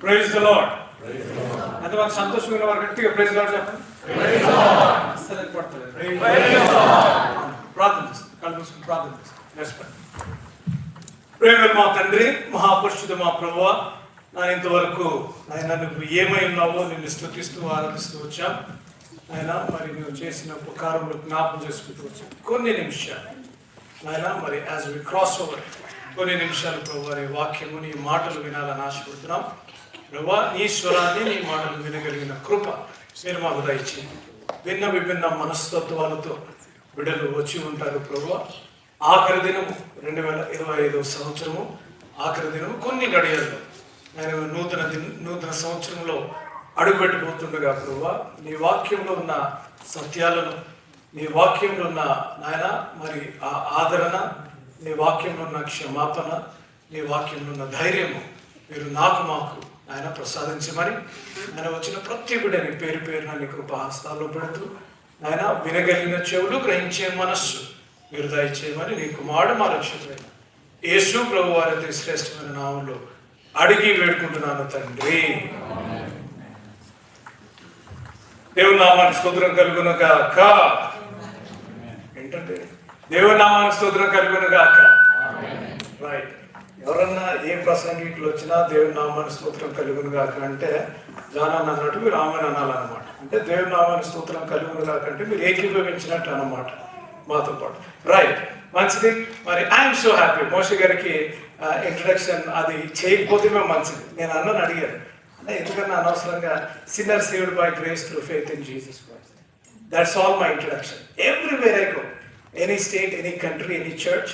Praise the lord. ఎంతమంది సంతోషంగా ఉన్నవారు గట్టిగా ప్రైజ్ లార్డ్ చెప్పండి. అస్సలు పడుతుంది. ప్రార్థన చేస్తాం, కళ్ళు మూసుకుని ప్రార్థన చేస్తాం. ప్రేమ మా తండ్రి, మహాపురుషుడు మా ప్రభువా, నా ఇంతవరకు ఆయన నువ్వు ఏమై ఉన్నావో నిన్ను స్తుతిస్తూ ఆరాధిస్తూ వచ్చాం. ఆయన మరి నువ్వు చేసిన ఉపకారంలో జ్ఞాపం చేసుకుంటూ వచ్చాం. కొన్ని నిమిషాలు ఆయన మరి యాజ్ వి క్రాస్ ఓవర్ కొన్ని నిమిషాలు ప్రభు నీ వాక్యము నీ మాటలు వినాలని ఆశపడుతున్నాం. ప్రభా నీ స్వరాన్ని నీ మాటలు వినగలిగిన కృప మీరు మాకు దయచేయండి. భిన్న విభిన్న మనస్తత్వాలతో బిడ్డలు వచ్చి ఉంటారు ప్రభు. ఆఖరి దినము 2025 సంవత్సరము ఆఖరి దినము కొన్ని గడియల్లో నేను నూతన సంవత్సరంలో అడుగుపెట్టిపోతుండగా ప్రభు నీ వాక్యంలో ఉన్న సత్యాలను, నీ వాక్యంలో ఉన్న నాయన మరి ఆ ఆదరణ, నీ వాక్యంలో ఉన్న క్షమాపణ, నీ వాక్యంలో ఉన్న ధైర్యము మీరు మాకు ఆయన ప్రసాదించమని ఆయన వచ్చిన ప్రతి బిడ్డని పేరు పేరున నీ కృపాహస్తాల్లో పెడుతూ ఆయన వినగలిగిన చెవులు, గ్రహించే మనస్సు మీరు దయచేయమని నీ కుమారుడు మా రక్షకుడైన యేసు ప్రభు వారి శ్రేష్టమైన నామంలో అడిగి వేడుకుంటున్నాను తండ్రి. దేవుని నామానికి స్తోత్రం కలుగునగాక. ఏంటంటే దేవుని నామానికి స్తోత్రం కలుగునగాక. రైట్. ఎవరన్నా ఏ ప్రసంగికులు వచ్చినా దేవుని నామానికి స్తోత్రం కలుగునగాక అంటే జానాన్ని అన్నట్టు మీరు ఆమెను అనాలన్నమాట. అంటే దేవుని నామానికి స్తోత్రం కలుగునగాక అంటే మీరు ఏకీభవించినట్టు అన్నమాట మాతో పాటు. రైట్, మంచిది. మరి ఐఎమ్ సో హ్యాపీ. మోషే గారికి ఇంట్రడక్షన్ అది చేయకపోతే మేము మంచిది. నేను అన్నని అడిగాను, అంటే ఎందుకన్నా అనవసరంగా sinner saved by grace through faith in Jesus Christ. That's all my introduction. Everywhere I go, any state, any country, any church,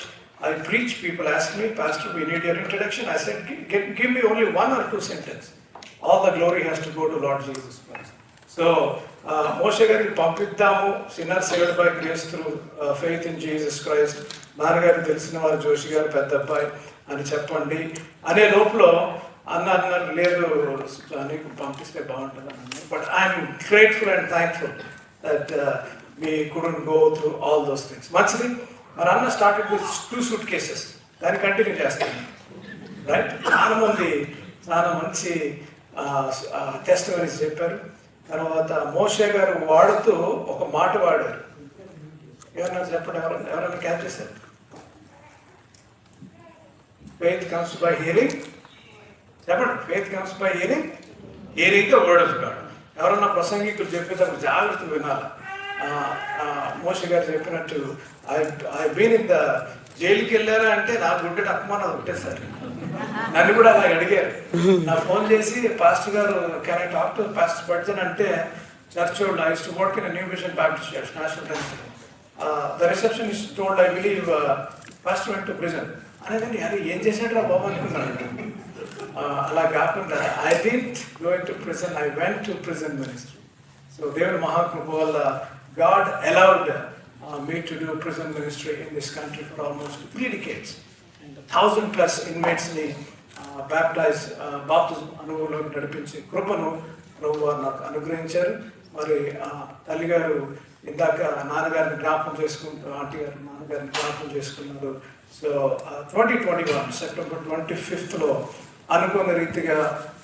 I preach, people ask me, Pastor, we need your introduction. I said, give me only 1 or 2 sentences. All the glory has to go to Lord Jesus Christ. So, Moshe గారికి పంపిద్దాము, sinner saved by grace through faith in Jesus Christ. నాన్నగారు తెలిసిన వారు, జోషి గారు పెద్ద అబ్బాయి అని చెప్పండి అనే లోపల అన్నారు, లేదు నీకు పంపిస్తే బాగుంటుంది అన్నారు. But I'm grateful and thankful that we couldn't go through all those things. మంచిది. మరి అన్న స్టార్టెడ్ విత్ 2 suitcases. దాన్ని కంటిన్యూ చేస్తాను. రైట్. చాలా మంచి టెస్టిమనీస్ చెప్పారు. తర్వాత మోషే గారు వాడుతూ ఒక మాట వాడారు. ఏమన్నా చెప్పండి, ఎవరైనా క్యాచ్ చేశారు? Faith comes by hearing. చెప్పండి, faith comes by hearing, hearing the word of God. ఎవరన్నా ప్రసంగికులు చెప్పేటప్పుడు జాగ్రత్తగా వినాలి. మోషే గారు చెప్పినట్టు ఐ బీన్ ఇన్ ద జైలుకి వెళ్ళారా అంటే నా గుడ్డ అప్పమాన ఒకటేసారి నన్ను కూడా అలా అడిగారు. నా ఫోన్ చేసి పాస్టర్ గారు can I talk to pastor Budjan అంటే చర్చ్ వాళ్ళు I to work in New Vision Baptist Church national tens. The receptionist told I believe pastor went to prison అనేదండి. అది ఏం చేశాడు రా బాబు అనుకున్నాను. అలా కాకుండా I didn't go to prison, I went to prison ministry. So దేవుని మహాకృప వల్ల God allowed me to do prison ministry in this country for almost 3 decades. And 1,000+ inmates ni baptize baptism అనుభవంలోకి నడిపించే కృపను ప్రభువు నాకు అనుగ్రహించారు. మరి తల్లి గారు ఇందాక నాన్నగారిని జ్ఞాపకం చేసుకుంటూ, ఆంటీ గారు నాన్నగారిని జ్ఞాపకం చేసుకున్నారు. సో 2021 సెప్టెంబర్ 25th అనుకున్న రీతిగా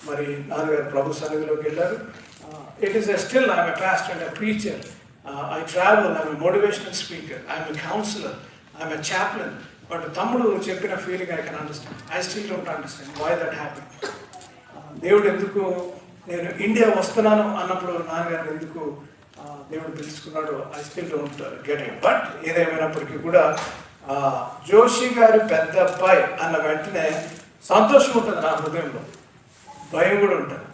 మరి నాన్నగారు ప్రభు సన్నిధిలోకి వెళ్ళారు. It is still I'm a pastor and a preacher. I travel, I'm a motivational speaker, I'm a counselor, I'm a chaplain. But తమ్ముడు చెప్పిన feeling I can understand. I still don't understand why that happened. దేవుడు ఎందుకు నేను India వస్తున్నాను అన్నప్పుడు నాన్నగారిని ఎందుకు దేవుడు పిలుచుకున్నాడు, I still don't get it. But ఏదేమైనప్పటికీ కూడా జోషి గారి పెద్ద అబ్బాయి అన్న వెంటనే సంతోషం ఉంటుంది నా హృదయంలో, భయం కూడా ఉంటుంది.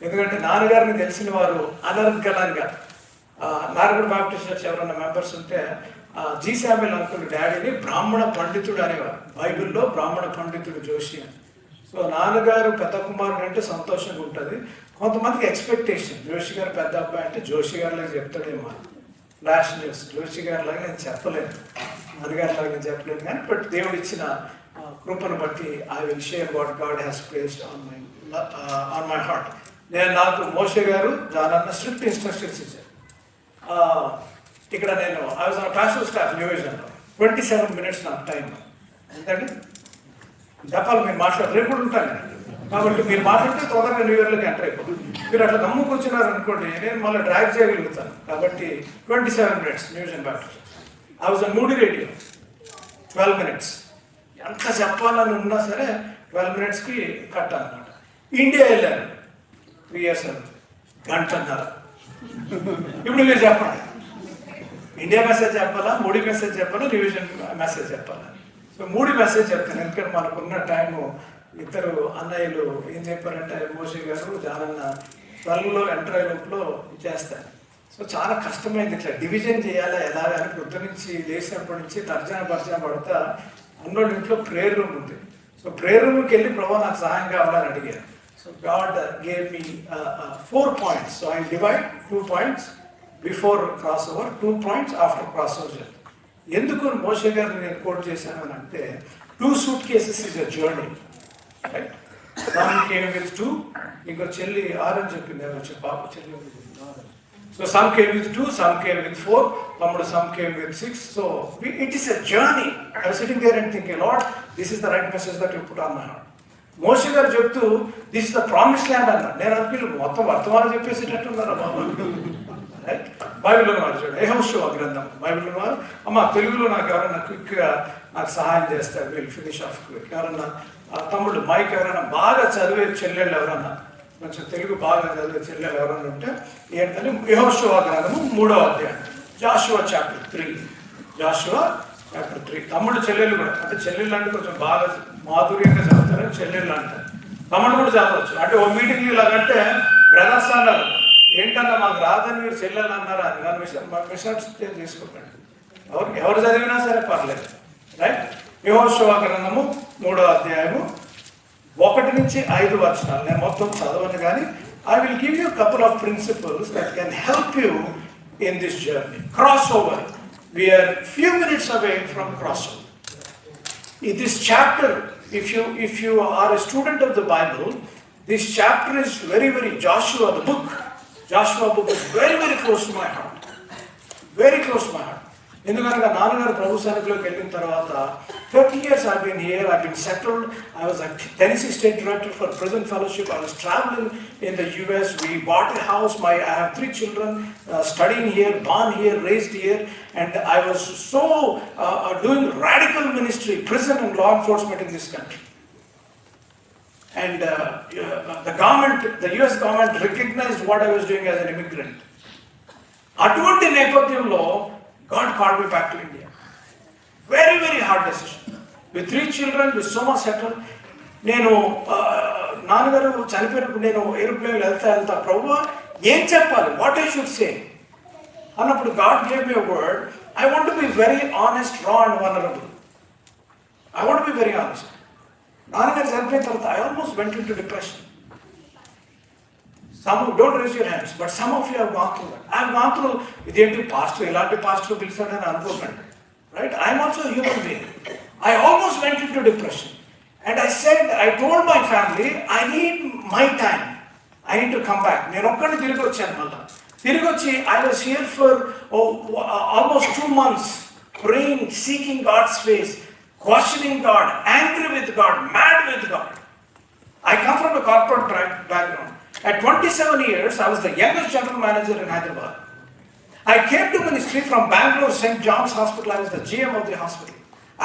ఎందుకంటే నాన్నగారిని తెలిసిన వారు అనర్గళంగా నార్గడ్ బాప్టిస్ట్ చర్చ్ ఎవరన్నా మెంబర్స్ ఉంటే జీ శామ్యూల్ అంకుల్ డాడీని బ్రాహ్మణ పండితుడు అనేవారు. బైబిల్లో బ్రాహ్మణ పండితుడు జోషి అని. సో నాన్నగారు పెద్ద కుమారుడు అంటే సంతోషంగా ఉంటుంది. కొంతమందికి ఎక్స్పెక్టేషన్, జోషి గారు పెద్ద అబ్బాయి అంటే జోషి గారిలాగా చెప్తాడేమో, ఫ్లాష్ న్యూస్. జోషి గారిలాగా నేను చెప్పలేను, నాన్నగారిలాగా నేను చెప్పలేను. కానీ బట్ దేవుడు ఇచ్చిన కృపను బట్టి I will share what God has placed on my heart. నాకు మోషే గారు దానన్న స్ట్రిక్ట్ ఇన్స్ట్రక్షన్స్ ఇచ్చారు. ఇక్కడ నేను I was on pastoral staff New విజన్లో 27 minutes నాకు టైం. ఎందుకంటే చెప్పాలి, మీరు మాట్లాడారు, రేపు కూడా ఉంటాను. కాబట్టి మీరు మాట్లాడితే తొందరగా న్యూ ఇయర్లోకి ఎంటర్ అయిపోతుంది. మీరు అట్లా నమ్ముకొచ్చినారు అనుకోండి, నేను మళ్ళీ డ్రాగ్ చేయగలుగుతాను. కాబట్టి 27 minutes news and baptism. I was a moody radio 12 minutes. ఎంత చెప్పాలని ఉన్నా సరే 12 minutesకి కట్ అనమాట. ఇండియా వెళ్ళారు 3 years గంటన్నర. ఇప్పుడు మీరు చెప్పండి, ఇండియా మెసేజ్ చెప్పాలా, మూడీ మెసేజ్ చెప్పాలా, రివిజన్ మెసేజ్ చెప్పాలా? సో మూడీ మెసేజ్ చెప్తాను, ఎందుకంటే మనకున్న టైము. ఇద్దరు అన్నయ్యలు ఏం చెప్పారంటే, మోషే గారు జానన్న 12లో ఎంటర్ అయ్యే లోపల చేస్తాను. సో చాలా కష్టమైంది, ఇట్లా డివిజన్ చేయాలా ఎలాగా అని పొద్దు నుంచి లేచినప్పటి నుంచి తర్జన పడతా. అన్నోళ్ళ ఇంట్లో ప్రేయర్ రూమ్ ఉంది. సో ప్రేయర్ రూమ్కి వెళ్ళి ప్రభు నాకు సహాయం కావాలని అడిగాను. So God gave me 4 points. So I divide 2 points before cross over, 2 points after cross over. ఎందుకు మోషే గారిని నేను కోట్ చేశాను అని అంటే, 2 suitcases is a journey, right? Some came with 2, ఇంకో చెల్లి 6 అని చెప్పింది, వచ్చే పాప చెల్లి. So some came with 2, some came with 4, తమ్ముడు some came with 6. So it is a journey. I was sitting there and thinking, Lord, this is the right message that you put on my heart. మోషే గారు చెప్తూ this is the promise land అన్నారు. నేను అనుకుని మొత్తం వర్తమానం చెప్పేసేటట్టున్నారా బాబు? Right? బైబిల్లో వారు చూడండి, యెహోషువ గ్రంథం బైబిల్లో వారు. అమ్మ తెలుగులో నాకు ఎవరైనా క్విక్గా నాకు సహాయం చేస్తారు, వీళ్ళు ఫినిష్ ఆఫ్ క్విక్. ఎవరన్నా తమ్ముడు మైక్ ఎవరైనా బాగా చదివే చెల్లెళ్ళు ఎవరన్నా, కొంచెం తెలుగు బాగా చదివే చెల్లెళ్ళు ఎవరన్నా ఉంటే ఏంటంటే యెహోషువ గ్రంథము 3వ అధ్యాయం, జాషువా చాప్టర్ 3. జాషువా చాప్టర్ 3. తమ్ముడు చెల్లెళ్ళు కూడా, అంటే చెల్లెళ్ళు అంటే కొంచెం బాగా మాధుర్యంగా చదువుతారని చెల్లెళ్ళు అంటారు. తమ్ముడు కూడా చదవచ్చు. అంటే ఓ మీటింగ్ ఇలాగంటే బ్రదర్స్ అన్నారు, ఏంటన్నా మాకు రాదని మీరు చెల్లెలు అన్నారా అని నన్ను మిస్అండర్స్టాండ్ చేసుకోకండి. ఎవరు చదివినా సరే పర్లేదు, రైట్? యెహోషువ గ్రంథము 3వ అధ్యాయము 1 నుంచి 5 వచనాలు. నేను మొత్తం చదవను కానీ I will give you couple of principles that can help you in this journey. Cross over, we're few minutes away from cross over. This chapter, if you are a student of the Bible, this chapter is very Joshua book is very close to my heart. Very close to my heart. ఎందుకనగా నాన్నగారు ప్రభు సన్నిధిలోకి వెళ్ళిన తర్వాత 30 years I've been here, I've been settled. I was a Tennessee State Director for Prison Fellowship. I was traveling in the US. We bought a house. I have 3 children studying here, born here, raised here. And I was so doing radical ministry, prison and law enforcement in this country. And the US government recognized what I was doing as an immigrant. అటువంటి నేపథ్యంలో God called me back to India. Very hard decision. With 3 children, with so much settled. నేను నాన్నగారు చనిపోయినప్పుడు నేను ఏరోప్లేన్లో వెళ్తా ప్రభువా ఏం చెప్పాలి, వాట్ ఐ షుడ్ సే అన్నప్పుడు God gave me a word. I want to be very honest, raw and vulnerable. I want to be very honest. నాన్నగారు చనిపోయిన తర్వాత I almost went into depression. Some don't raise your hands, but some of you have gone through that. I have gone through ఇదేంటి pastor ఇలాంటి pastor పిలిచాడని అనుకోకండి, right? I am also a human being. I almost went into depression. And I told my family, I need my time. I need to come back. నేను ఒక్కడిని తిరిగి వచ్చాను. మళ్ళీ తిరిగి వచ్చి I was here for almost 2 months, praying, seeking God's face, questioning God, angry with God, mad with God. I come from a corporate background. At 27 years, I was the youngest general manager in Hyderabad. I came to ministry from Bangalore St. John's Hospital. I was the GM of the hospital.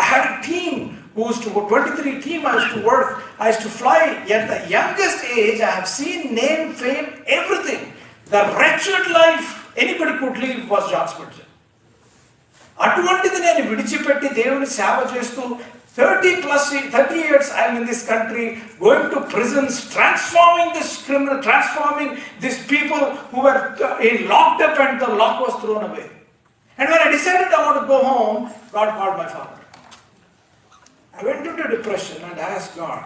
I had a team who was to 23 team. I used to work. I used to fly. At the youngest age, I have seen name, fame, everything. The wretched life anybody could live was John Spurgeon. అటువంటిది నేను విడిచిపెట్టి దేవుని సేవ చేస్తూ 30 years I am in this country, going to prisons, transforming this criminal, transforming these people who were locked up and the lock was thrown away. And when I decided I want to go home, God called my father. I went into depression and asked God,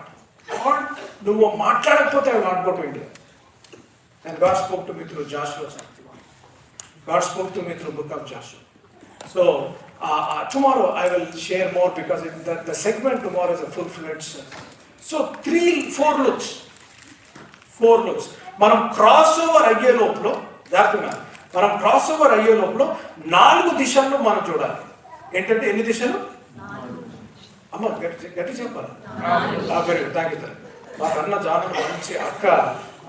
Lord, నువ్వు మాట్లాడకపోతే I will not go to India. And God spoke to me through Joshua chapter 1. God spoke to me through book of Joshua. So tomorrow I will share more because the segment tomorrow is a full-fledged. So 4 looks. మనం cross over అయ్యే లోపల జాగ్రత్తగా మనం cross over అయ్యే లోపల 4 దిశల్లో మనం చూడాలి. ఏంటంటే ఎన్ని దిశలు? అమ్మ గట్టి చెప్పాలి. Very good, thank you. మాకన్న జాన్ మంచి అక్క,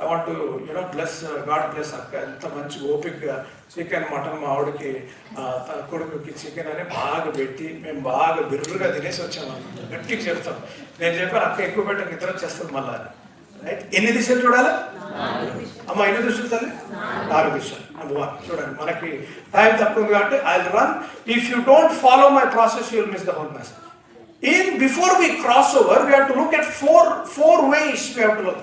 I want to bless, God bless అక్క. ఎంత మంచి ఓపికగా చికెన్ మటన్ మా ఆవిడకి కొడుకుకి చికెన్ అని బాగా పెట్టి మేము బాగా బిర్రుగా తినేసి వచ్చాము. గట్టిగా చెప్తాం. నేను చెప్పాను అక్క ఎక్కువ పెట్ట నిద్ర వచ్చేస్తుంది మళ్ళా. రైట్, ఎన్ని దిశలు చూడాలి అమ్మ? ఎన్ని దిశలు తల్లి? 4 దిశలు. నెంబర్ 1 చూడండి, మనకి టైం తక్కువ ఉంది కాబట్టి I will run. If you don't follow my process you will miss the whole message. Before we cross over, we have to look at four ways we have to look.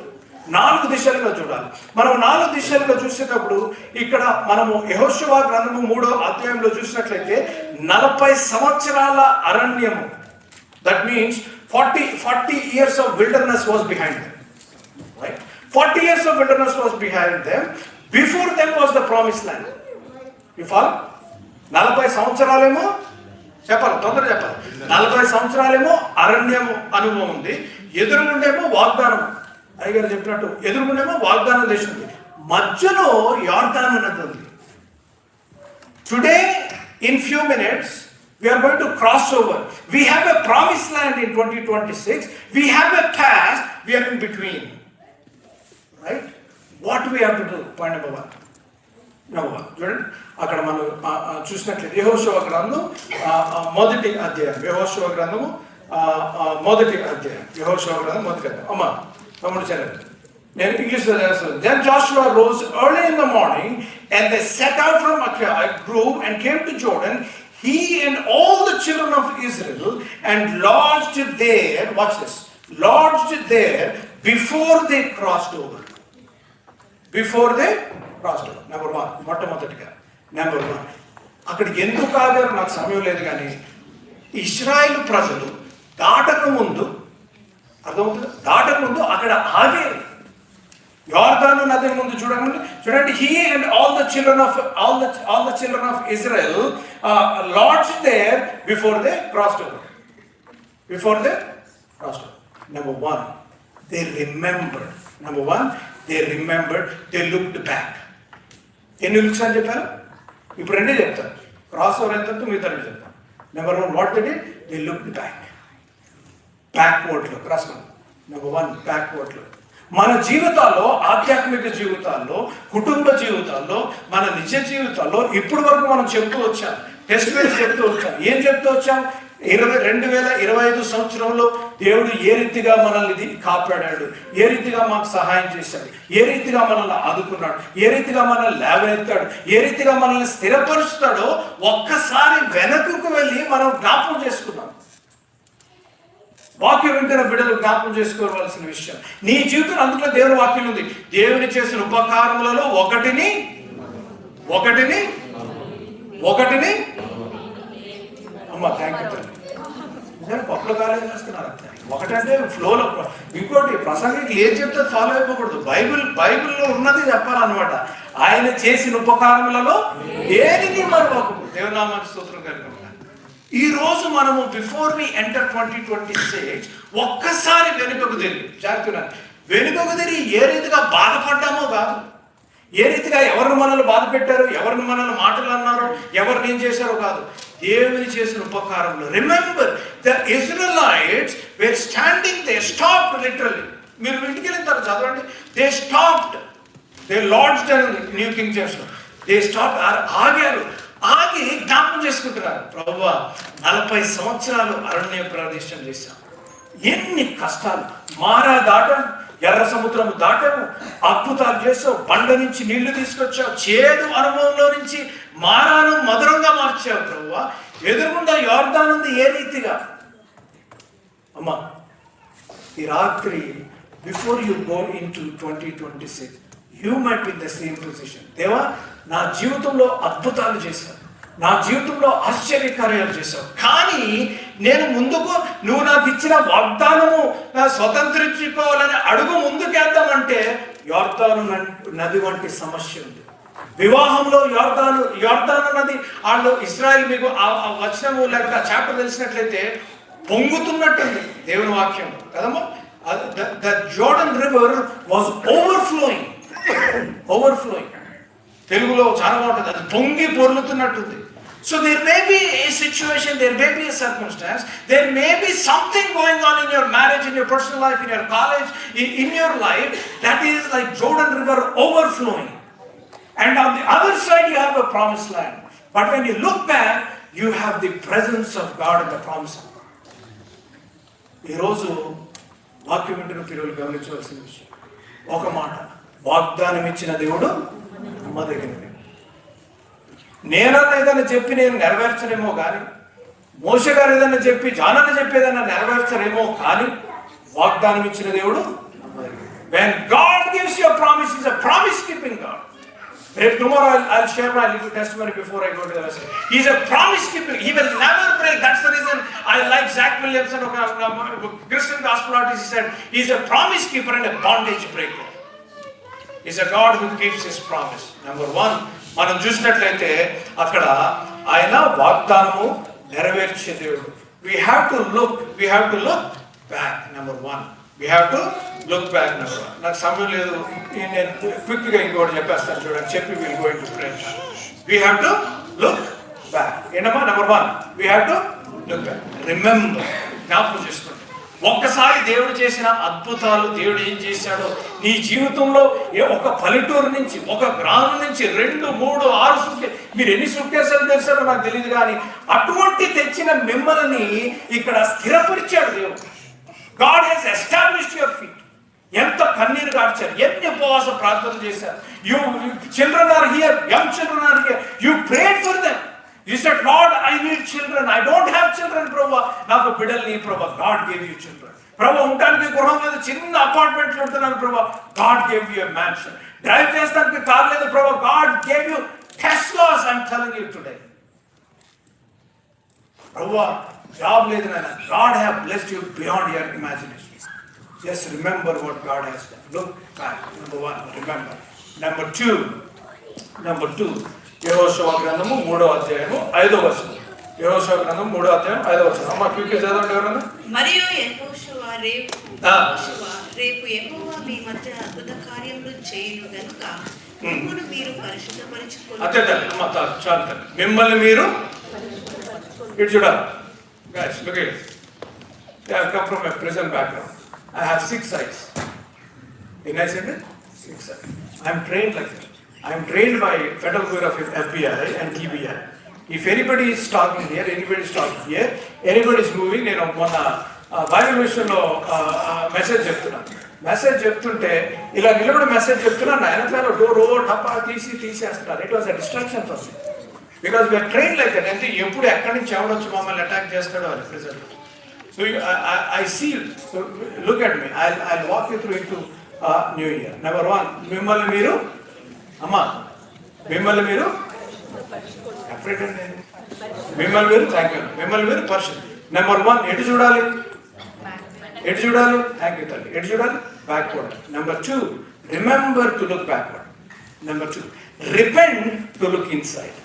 4 దిశలుగా చూడాలి. మనం 4 దిశలుగా చూసేటప్పుడు ఇక్కడ మనము యెహోషువ గ్రంథము 3వ అధ్యాయంలో చూసినట్లయితే 40 సంవత్సరాల అరణ్యము, that means 40 years of wilderness was behind them. Right? 40 years of wilderness was behind them. Before them was the promised land. You follow? 40 సంవత్సరాలేమో చెప్పాలి, తొందరగా చెప్పాలి. 40 సంవత్సరాలేమో అరణ్యము అనుభవం ఉంది, ఎదురుగుండేమో వాగ్దానం. అయ్యగారు చెప్పినట్టు ఎదురుగుండేమో వాగ్దానం దేశం ఉంది, మధ్యలో యోర్దాను నది ఉంది. Today in few minutes we are going to cross over. We have a promised land in 2026. We have a past. We are in between. Right? What do we have to do? Point number 1. చూడండి, అక్కడ మనం చూసినట్లయితే యెహోషువ గ్రంథం 1వ అధ్యాయం, యెహోషువ గ్రంథము 1వ అధ్యాయం, యెహోషువ గ్రంథం 1వ అధ్యాయం. అమ్మ తమ్ముడు చదివండి, నేను ఇంగ్లీష్లో చేస్తాను. Then Joshua rose early in the morning and they set out from Akai Grove and came to Jordan, he and all the children of Israel, and lodged there. Watch this. Lodged there before they crossed over. Before they crossed over. Number 1. మొట్టమొదటిగా number 1, అక్కడ ఎందుకు ఆగారు నాకు సమయం లేదు, కానీ ఇశ్రాయేలు ప్రజలు దాటక ముందు, అర్థమవుతుంది, దాటక ముందు అక్కడ ఆగారు. యోర్దాను నది ముందు చూడండి, he and all the children of Israel lodged there before they crossed over. Before they crossed over. Number 1, they remembered. Number 1, they remembered. They looked back. ఎన్ని లుక్స్ అని చెప్పారు? ఇప్పుడు రెండే చెప్తారు. క్రాస్ ఓవర్ ఎంత మిగతా చెప్తారు. Number 1, what they did? They looked back. బ్యాక్వర్డ్లో క్రాస్. నెంబర్ 1, బ్యాక్వర్డ్లో. మన జీవితాల్లో, ఆధ్యాత్మిక జీవితాల్లో, కుటుంబ జీవితాల్లో, మన నిజ జీవితాల్లో ఇప్పటి వరకు మనం చెప్తూ వచ్చాం, టెస్ట్ వేసి చెప్తూ వచ్చాం. ఏం చెప్తూ వచ్చాం? 2025 సంవత్సరంలో దేవుడు ఏ రీతిగా మనల్ని కాపాడాడు, ఏ రీతిగా మాకు సహాయం చేశాడు, ఏ రీతిగా మనల్ని ఆదుకున్నాడు, ఏ రీతిగా మనల్ని లేవనెత్తాడు, ఏ రీతిగా మనల్ని స్థిరపరుస్తాడో ఒక్కసారి వెనకకు వెళ్ళి మనం జ్ఞాపకం చేసుకున్నాం. వాక్యం వింటున్న బిడ్డలు జ్ఞాపకం చేసుకోవాల్సిన విషయం. నీ జీవితం అందులో దేవుని వాక్యం ఉంది. దేవుని చేసిన ఉపకారములలో ఒకటిని అమ్మ థ్యాంక్ యూ తల్లి. పప్పుల కాలేజ్ చేస్తున్నారు అంతే. ఒకటంటే ఫ్లోలో, ఇంకోటి ప్రసంగికి ఏం చెప్తే ఫాలో అయిపోకూడదు. బైబిల్లో ఉన్నది చెప్పాలన్నమాట. ఆయన చేసిన ఉపకారములలో ఏది మరొకరు. దేవునామానికి స్తోత్రం కలుగుతుంది. ఈ రోజు మనము బిఫోర్ వి ఎంటర్ 2026 ఒక్కసారి వెనుకకు తిరిగి జాగ్రత్తగా వెనుకకు తిరిగి ఏ రీతిగా బాధపడ్డామో కాదు, ఏ రీతిగా ఎవరిని మనల్ని బాధ పెట్టారో, ఎవరిని మనల్ని మాటలు అన్నారో, ఎవరిని ఏం చేశారో కాదు, దేవుని చేసిన ఉపకారంలో. Remember the Israelites were standing, they stopped literally. మీరు ఇంటికి వెళ్ళిన తర్వాత చదవండి, దే స్టాప్డ్, దే లాడ్జ్డ్ అని New King James. They stopped, ఆగారు. ఆగి జ్ఞాపకం చేసుకుంటున్నారు, ప్రభువా 40 సంవత్సరాలు అరణ్య ప్రదేశం చేశాం, ఎన్ని కష్టాలు, మారా దాటం, ఎర్ర సముద్రం దాటము, అద్భుతాలు చేసావు, బండ నుంచి నీళ్లు తీసుకొచ్చావు, చేదు అనుభవంలో నుంచి మారాను మధురంగా మార్చావు ప్రభువా. ఎదురుగుండా యోర్దాను ఉంది ఏ రీతిగా. అమ్మా ఈ రాత్రి before you go in to 2026 you might be in the same position. దేవా నా జీవితంలో అద్భుతాలు చేశావు, నా జీవితంలో ఆశ్చర్యకార్యాలు చేశావు, కానీ నేను ముందుకు నువ్వు నాకు ఇచ్చిన వాగ్దానము స్వతంత్రించుకోవాలని అడుగు ముందుకేద్దామంటే యోర్దాను నది వంటి సమస్య ఉంది. వివాహంలో యోర్దాను నది, వాళ్ళు ఇశ్రాయేల్, మీకు ఆ వచనము లేక చాప్టర్ తెలిసినట్లయితే పొంగుతున్నట్టుంది దేవుని వాక్యం కదమ్మా. The Jordan river was overflowing. తెలుగులో చాలా బాగుంటుంది, అది పొంగి పొర్లుతున్నట్టుంది. So there may be a situation, there may be a circumstance, there may be something going on in your marriage, in your personal life, in your college, in your life, that is like Jordan River overflowing. And on the other side you have a promised land. But when you look back, you have the presence of God in the promised land. ఈరోజు వాక్యం వింటున్న పిల్లలు గమనించవలసిన విషయం, ఒక మాట, వాగ్దానం ఇచ్చిన దేవుడు నమ్మదగినది. నేనన్నా ఏదైనా చెప్పి నేను నెరవేర్చనేమో కానీ, మోషే గారు ఏదైనా చెప్పి జానన్న చెప్పేదన్నా నెరవేర్చరేమో కానీ, వాగ్దానం ఇచ్చిన దేవుడు నమ్మదగినది. When God gives you a promise, He is a promise keeping God. Tomorrow I'll share my little testimony before I go to the message. He is a promise keeper. He will never break. That's the reason I like Zach Williamson, Christian gospel artist. He said he is a promise keeper and a bondage breaker. He is a God who keeps His promise. Number one, మనం చూసినట్లయితే అక్కడ ఆయన వాగ్దానము నెరవేర్చే దేవుడు. We have to look back. Number one, we have to look back. Number one. నాకు సమయం లేదు, నేను క్విక్గా ఇంకోటి చెప్పేస్తాను చూడండి, చెప్పి we'll go into prayer. We have to look back. ఏంటమ్మా? Number one, we have to look back. Remember, జ్ఞాపకం చేసుకోండి. ఒక్కసారి దేవుడు చేసిన అద్భుతాలు, దేవుడు ఏం చేశాడో నీ జీవితంలో, ఒక పల్లెటూరు నుంచి, ఒక గ్రామం నుంచి 2, 3, 6 సూట్కేస్, మీరు ఎన్ని సూట్కేసాలు తెచ్చారో నాకు తెలియదు, కానీ అటువంటి తెచ్చిన మిమ్మల్ని ఇక్కడ స్థిరపరిచాడు దేవుడు. God has established your feet. ఎంత కన్నీరు కార్చారు, ఎన్ని ఉపవాస ప్రార్థన చేశారు. You children are here, young children are here. You prayed for them. You said, Lord, I need children. I don't have children, Prabhu. నాకు బిడ్డలు నీ Prabhu. God gave you children. Prabhu, ఉండడానికి గృహం లేదు, చిన్న అపార్ట్మెంట్లో ఉంటున్నాను Prabhu. God gave you a mansion. Drive చేస్తానికి కార్ లేదు Prabhu. God gave you Teslas. I'm telling you today. Prabhu, job లేదు నాయన. God have blessed you beyond your imagination. Just remember what God has done. Look back. Number one, remember. Number two, యెహోషువ గ్రంథము 3వ అధ్యాయము 5వ వచనం. యెహోషువ గ్రంథం 3వ అధ్యాయం 5వ వచనం. అమ్మ క్విక్గా చదవండి ఎవరన్నా. మరియు యెహోషువ రేపు యెహోవా మీ మధ్య అద్భుత కార్యములు చేయును గనుక మిమ్మల్ని మీరు పరిశుద్ధపరచుకోవాలి. అంతే తల్లి, అమ్మ చాలు తల్లి. మిమ్మల్ని మీరు ఇటు చూడాలి. Guys, look at it. I come from a prison background. I have 6 eyes. Didn't I say that? 6 eyes. I am trained like that. I am trained by Federal Bureau of FBI and TBI. If anybody is talking here, anybody is moving, నేను మొన్న Bible విషయంలో message చెప్తుంటే ఇలా నిలబడి message చెప్తున్నాను, నా వెనకాల door టప్పా తీసేస్తున్నారు. It was a distraction for me. Because we are trained like that. అంటే ఎప్పుడు ఎక్కడి నుంచి ఎవడొచ్చి మమ్మల్ని అటాక్ చేస్తాడో అని present. So I see. So look at me. I'll walk you through into New Year. Number one, మిమ్మల్ని మీరు అమ్మా, మిమ్మల్ని మీరు మిమ్మల్ని మీరు థ్యాంక్ యూ, మిమ్మల్ని మీరు పర్సన్. నెంబర్ వన్, ఎటు చూడాలి? థ్యాంక్ యూ తల్లి. ఎటు చూడాలి? Backward. Number two, remember to look backward. Number two, repent to look inside.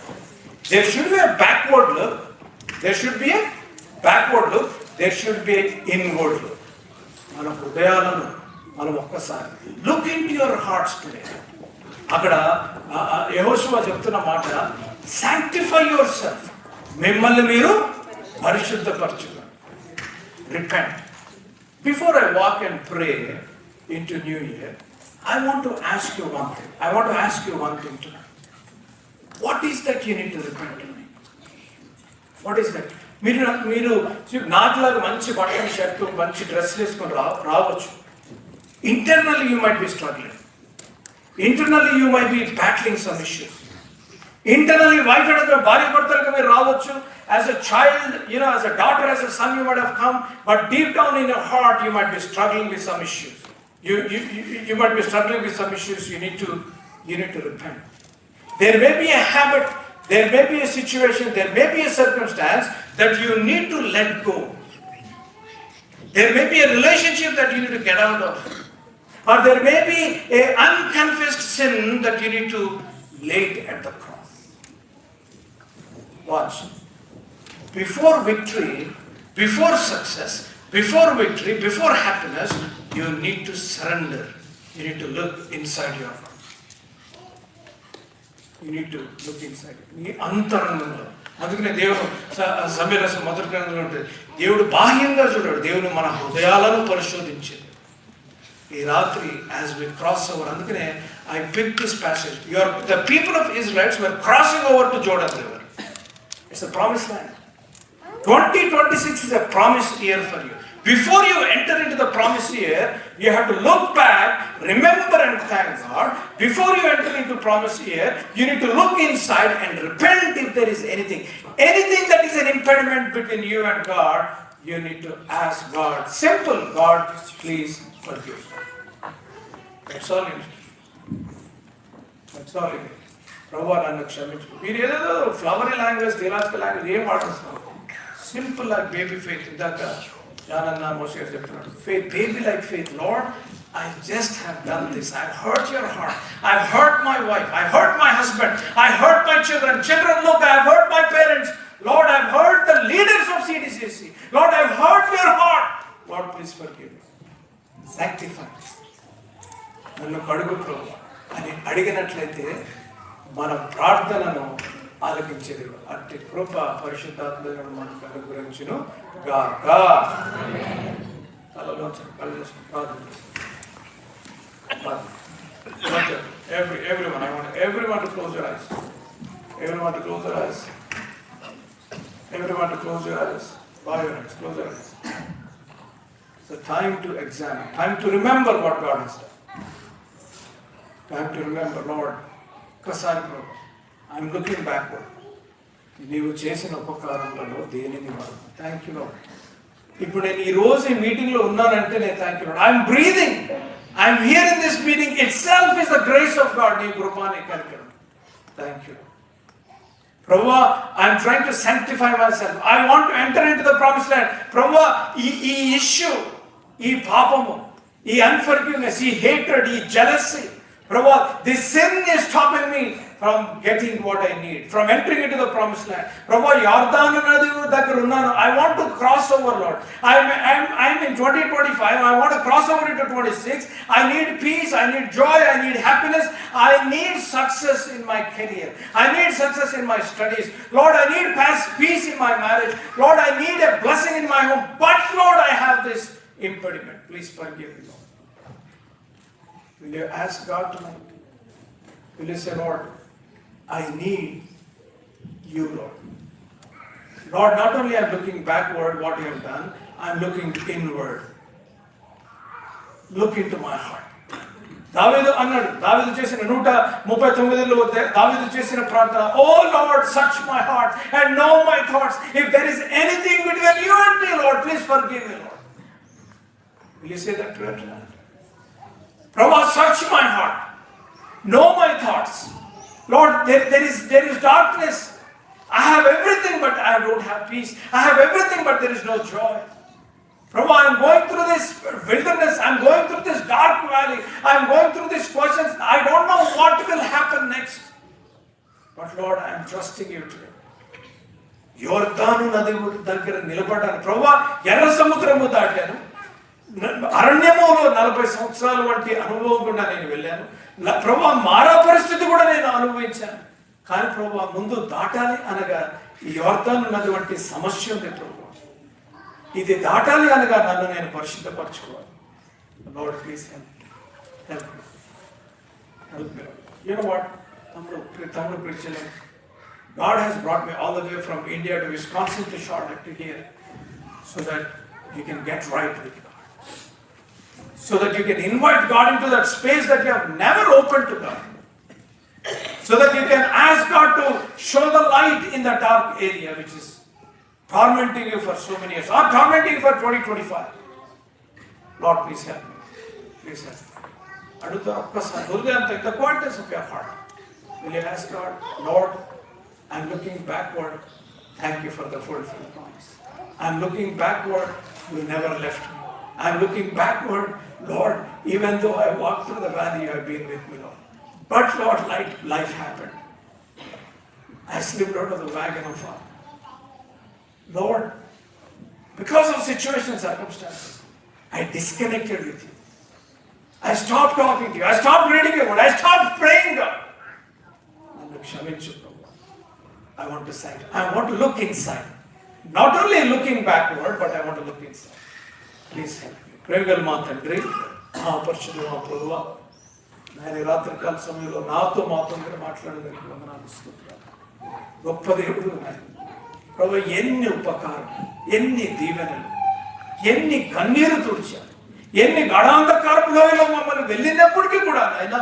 There should be a backward look. There should be an inward look. మన హృదయాలను మనం ఒక్కసారి look into your hearts today. అక్కడ యెహోషువ చెప్తున్న మాట, sanctify yourself. మిమ్మల్ని మీరు పరిశుద్ధపరచుకోండి. Repent. Before I walk and pray into new year, I want to ask you one thing tonight. What is that you need to repent to me? What is that? మీరు నాకులాగా మంచి బట్టలు, shirt, మంచి dress వేసుకొని రావచ్చు. Internally you might be struggling. Internally you might be battling some issues. Internally wife and husband, భార్య భర్తలుగా మీరు రావచ్చు. As a child, as a daughter, as a son you might have come, but deep down in your heart you might be struggling with some issues. You might be struggling with some issues. You need to repent. There may be a habit, there may be a situation, there may be a circumstance that you need to let go. There may be a relationship that you need to get out of. Or there may be an unconfessed sin that you need to lay at the cross. Watch. Before victory, before success, before victory, before happiness, you need to surrender. You need to look inside your heart. You need to look inside. నీ అంతరంగంలో అందుకనే దేవుడు సమీరసం మొదటి గ్రంథంలో ఉంటుంది, దేవుడు బాహ్యంగా చూడాడు, దేవుడు మన హృదయాలను పరిశోధించేది. ఈ రాత్రి యాజ్ వి క్రాస్ ఓవర్, అందుకనే I pick this passage, the people of Israels were crossing over to Jordan river. It's a promised land. 2026 is a promised year for you. Before you enter into the promised year, you have to look back, remember and thank God. Before you enter into promised year, you need to look inside and repent if there is anything that is an impediment between you and God. You need to ask God, simple, God, please forgive. That's all you need. That's all you need. ప్రభు నన్ను క్షమించు. మీరు ఏదో flowery language, theological language ఏం వాడుతున్నారు? Simple like baby faith. ఇందాక జానన్న మోషే గారు చెప్తున్నాడు, faith, baby like faith. Lord, I just have done this. I've hurt your heart. I've hurt my wife. I've hurt my husband. I hurt my children. Children, look, I've hurt my parents. Lord, I've hurt the leaders of CDCC. Lord, I've hurt your heart. Lord, please forgive me. Sanctify. నన్ను కడుగు ప్రభు అని అడిగినట్లయితే మన ప్రార్థనను ఆలకించే దేవుడు. అట్టి కృప పరిశుద్ధాత్మ దేవుడు మనకు అనుగ్రహించును గాక. తలలోంచి కళ్ళు చేసుకుని ప్రార్థన చేస్తాం. Everyone, I want everyone to close your eyes. Everyone to close your eyes. Everyone to close your eyes. Bow your eyes. Close your eyes. It's a time to examine. Time to remember what God has done. Time to remember, Lord, ఒక్కసారి ప్రభు, I'm looking backward. నీవు చేసిన ఉపకారంలో దేనిని వాడు. Thank you lord. ఇప్పుడు నేను ఈ రోజు ఈ మీటింగ్లో ఉన్నానంటే నేను thank you lord. I'm breathing. I'm here in this meeting. It self is the grace of God. నీ కృప, నీ కనికరం. థ్యాంక్ యూ ప్రభువా. I'm trying to sanctify my self. I want to enter in to the promised land. ప్రభువా, ఈ issue, ఈ పాపము, ఈ unforgiveness, ఈ హేట్రెడ్, ఈ jealousy, Prabhu, this sin is stopping me from getting what I need, from entering into the promised land. Prabhu, Yardanu nadi daggara unnanu. I want to cross over, Lord. I'm in 2025. I want to cross over into 26. I need peace. I need joy. I need happiness. I need success in my career. I need success in my studies. Lord, I need peace in my marriage. Lord, I need a blessing in my home. But Lord, I have this impediment. Please forgive me, Lord. Will you ask God tonight? Will you say, Lord, I need you, Lord. Lord, not only I'm looking backward what you have done, I'm looking inward. Look into my heart. దావీదు అన్నాడు, దావీదు చేసిన 139లో దావీదు చేసిన ప్రార్థన, ఓ lord, search my heart and know my thoughts. If there is anything between you and me, Lord, please forgive me, Lord. Will you say that prayer tonight? Prabhu, search my heart. Know my thoughts. Lord, there is darkness. I have everything, but I don't have peace. I have everything, but there is no joy. Prabhu, I'm going through this wilderness. I'm going through this dark valley. I'm going through these questions. I don't know what will happen next. But Lord, I am trusting you today. యోర్దాను నది దగ్గర నిలబడ్డాను. ప్రభు, ఎర్ర సముద్రము దాటాను. అరణ్యములో 40 సంవత్సరాల వంటి అనుభవం గుండా నేను వెళ్ళాను. ప్రభు, మారా పరిస్థితి కూడా నేను అనుభవించాను. కానీ ప్రభు, ముందు దాటాలి అనగా ఈ యోర్దాను నది వంటి సమస్య ఉంది ప్రభు. ఇది దాటాలి అనగా నన్ను నేను పరిశుద్ధపరచుకోవాలి. Lord, please help me. You know what, తమ్ముడు ప్రిచలే, God has brought me all the way from India to Wisconsin to Charlotte to here, so that you can get right with God. So that you can invite God into that space that you have never opened to God. So that you can ask God to show the light in the dark area which is tormenting you for so many years, or tormenting you for 2025. Lord, please help me. Please help me. Aduta okkasari hridayanta, in the quietness of your heart, will you ask God, Lord, I'm looking backward. Thank you for the fulfilled promise. I'm looking backward. You never left me. I'm looking backward, Lord. Even though I walked through the valley, you have been with me, Lord. But Lord, life happened. I slipped out of the wagon of fire. Lord, because of situation and circumstances, I disconnected with you. I stopped talking to you. I stopped reading your word. I stopped praying, God. And క్షమించు ప్రభు. I want to sight. I want to look inside. Not only looking backward, but I want to look inside. Please help me. ప్రేమగల మా తండ్రి, మా పరిశుద్ధ మా ప్రభువా, నేను ఈ రాత్రికాల సమయంలో మాతో మీరు మాట్లాడేందుకు వందనాలు స్తుతులు. గొప్ప దేవుడు నాయన ప్రభు, ఎన్ని ఉపకారం, ఎన్ని దీవెనలు, ఎన్ని కన్నీరు తుడిచారు, ఎన్ని గడాంధకారపు లోయలో మమ్మల్ని వెళ్ళినప్పటికీ కూడా నాయన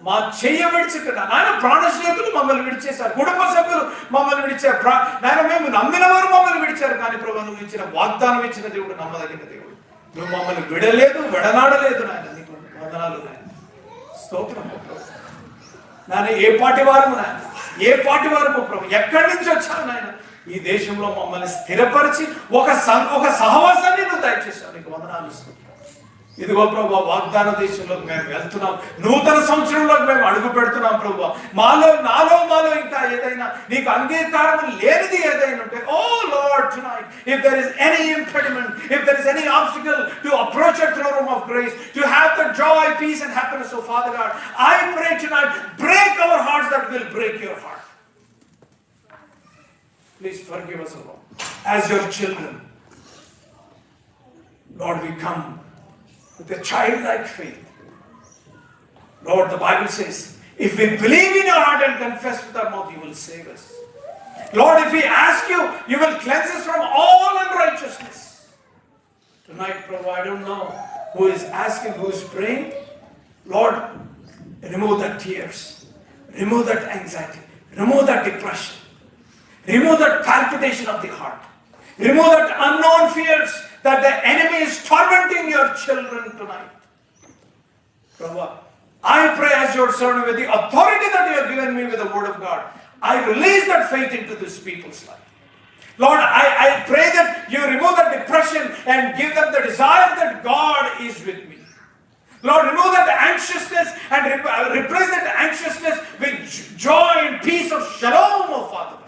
మా చెయ్య విడిచికట నాయన ప్రాణ స్నేహితులు మమ్మల్ని విడిచేశారు, కుటుంబ సభ్యులు మమ్మల్ని విడిచారు, నాయన మేము నమ్మిన వారు మమ్మల్ని విడిచారు. కానీ ప్రభు, నువ్వు ఇచ్చిన వాగ్దానం ఇచ్చిన దేవుడు నమ్మదగిన దేవుడు. నువ్వు మమ్మల్ని విడలేదు, విడనాడలేదు నాయన. నీకు వందనాలు నాయన, స్తోత్రం నాయన. ఏ పాటి వారము నాయన, ఏ పాటి వారము ప్రభు, ఎక్కడి నుంచి వచ్చావు నాయన? ఈ దేశంలో మమ్మల్ని స్థిరపరిచి ఒక సహవాసాన్ని నువ్వు దయచేసావు. నీకు వందనాలు ఇస్తున్నాం. ఇదిగో ప్రభు, వాగ్దాన దేశంలోకి మేము వెళ్తున్నాం, నూతన సంవత్సరంలోకి మేము అడుగు పెడుతున్నాం ప్రభు. నాలో ఇంకా ఏదైనా నీకు అంగీకారం లేనిది ఏదైనా ఉంటే, ఓ lord, tonight if there is any impediment, if there is any obstacle to approach your throne room of grace, to have the joy, peace and happiness, oh Father God, I pray tonight, break our hearts that will break your heart. Please forgive us, O Lord, as your children. Lord, we come with a childlike faith. Lord, the Bible says, if we believe in our heart and confess with our mouth, you will save us. Lord, if we ask you, you will cleanse us from all unrighteousness. Tonight, Prabhu, I don't know who is asking, who is praying. Lord, remove that tears, remove that anxiety, remove that depression, remove that palpitation of the heart, remove that unknown fears that the enemy is tormenting your children tonight. Prabhu, I pray as your servant with the authority that you have given me with the word of God, I release that faith into this people's life. Lord, I pray that you remove the depression and give them the desire that God is with me. Lord, remove that anxiousness and replace that anxiousness with joy and peace of shalom, oh Father.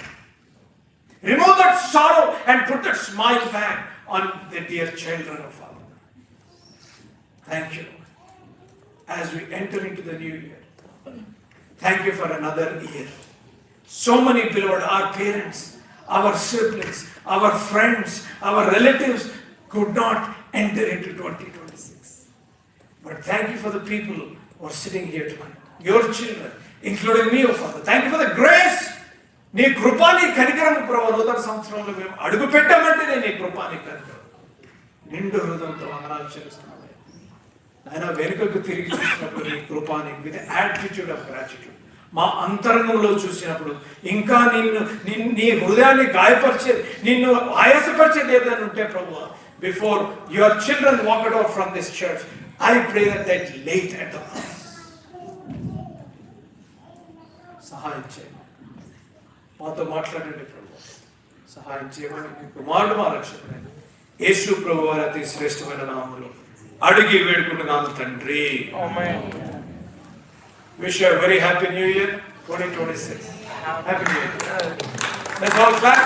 Remove that sorrow and put that smile back on the dear children of Father. Thank you, Lord, as we enter into the new year. Thank you for another year. So many, beloved, our parents, our siblings, our friends, our relatives could not enter into 2026. But thank you for the people who are sitting here tonight, your children, including me, oh Father. Thank you for the grace. నీ కృపా, నీ కనికరం ప్రభు, నూతన సంవత్సరంలో మేము అడుగు పెట్టామంటే నీ కృపా, నీ కనికరం నిండు హృదయంతో వందనాలు చెల్లిస్తున్నాను. ఆయన వెనుకకు తిరిగి చూసినప్పుడు నీ కృపా, విత్ యాటిట్యూడ్ ఆఫ్ గ్రాటిట్యూడ్ మా అంతరంగంలో చూసినప్పుడు ఇంకా నీ హృదయాన్ని గాయపరిచేది, నిన్ను ఆయాసపరిచేది ఏదైనా ఉంటే ప్రభు, before your children walked out from this church, I pray that late at the cross. సహాయం చేయండి, మాతో మాట్లాడండి ప్రభు, సహాయం చేయమని మీ కుమారుడు మా రక్షకుడైన యేసు ప్రభు వారి అతి శ్రేష్టమైన నామములో అడిగి వేడుకుంటున్నాను తండ్రి. Wish you a very happy new year 2026. Happy new year. Let's all clap.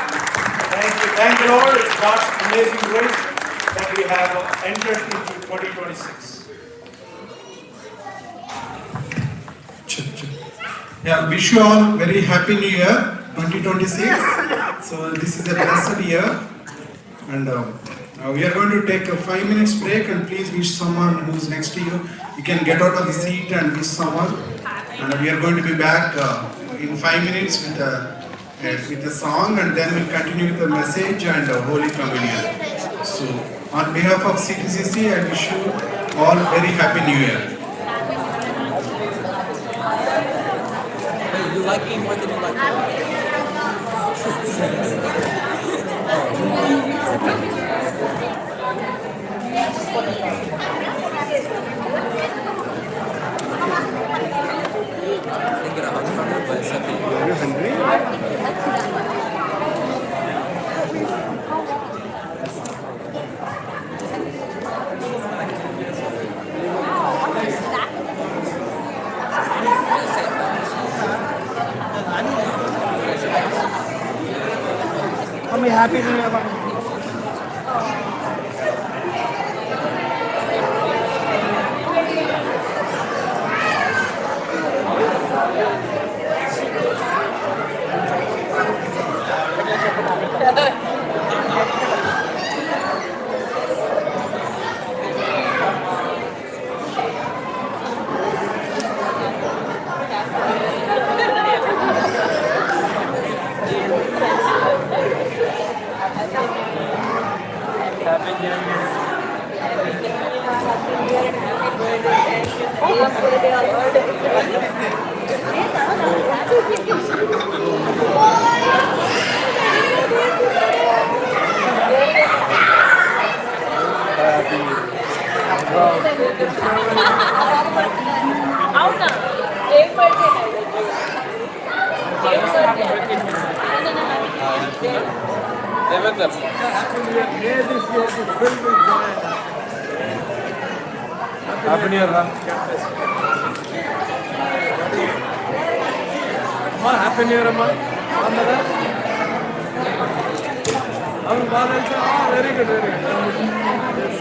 Thank you Lord. It's God's amazing grace that we have entered into 2026. Yeah, wish you all very happy new year 2026. So this is a blessed year, and we are going to take a 5 minutes break, and please wish someone who's next to you. You can get out of the seat and wish someone, and we are going to be back in 5 minutes with a song, and then we'll continue with the message and Holy Communion. So on behalf of CTCC, I wish you all very happy new year. You like me more than you like me. Are you hungry? Happy New Year. అవునా ఏం birthday ఏం birthday Happy New Year, man. అమ్మా happy new year అమ్మా అందరా అవును బాగా తెలుసా very good very good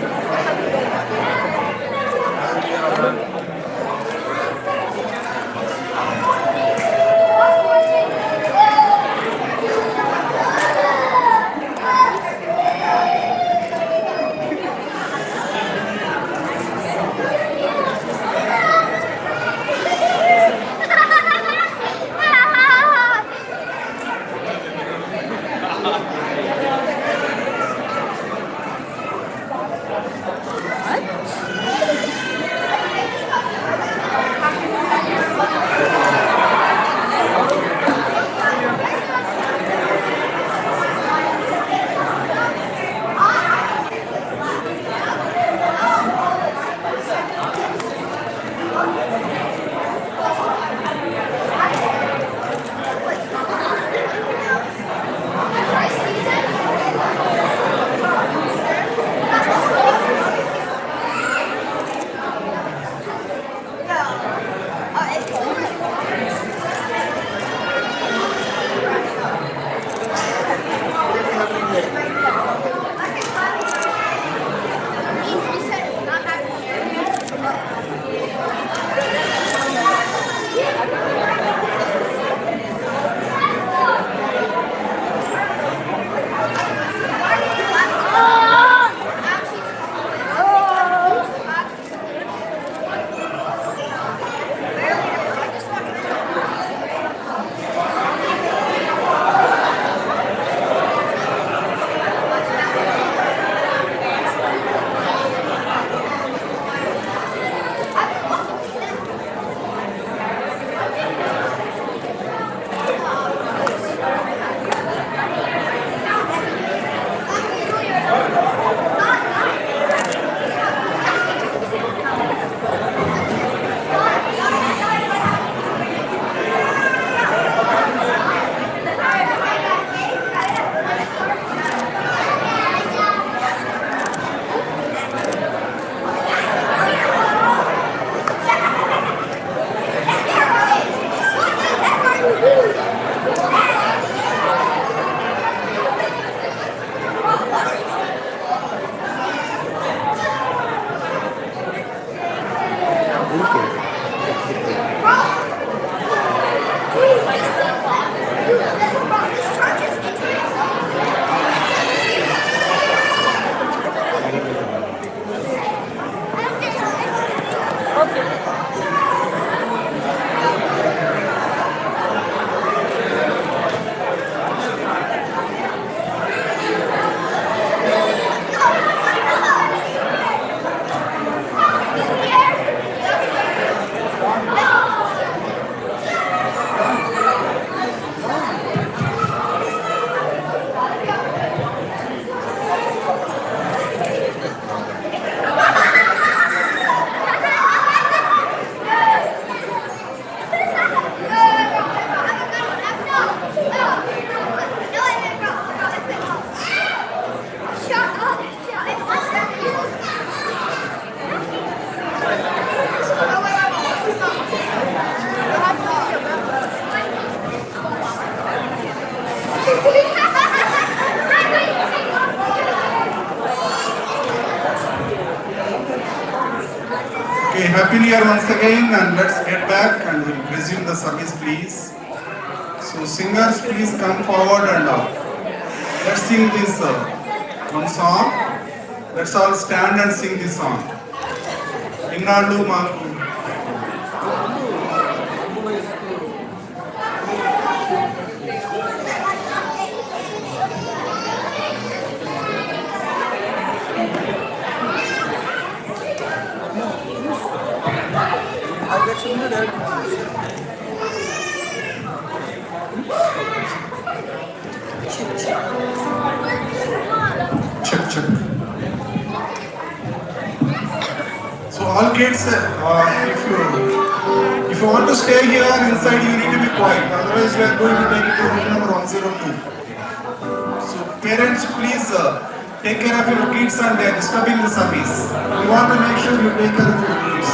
Okay, Happy New Year once again, and let's get back and we'll resume the service, please. So singers, please come forward and let's sing this one song. Let's all stand and sing this song. Innallu maaku Check. So all kids, if you want to stay here inside, you need to be quiet. Otherwise, we are going to take it to room number 102. So parents, please take care of your kids and they are disturbing the service. We want to make sure you take care of your kids.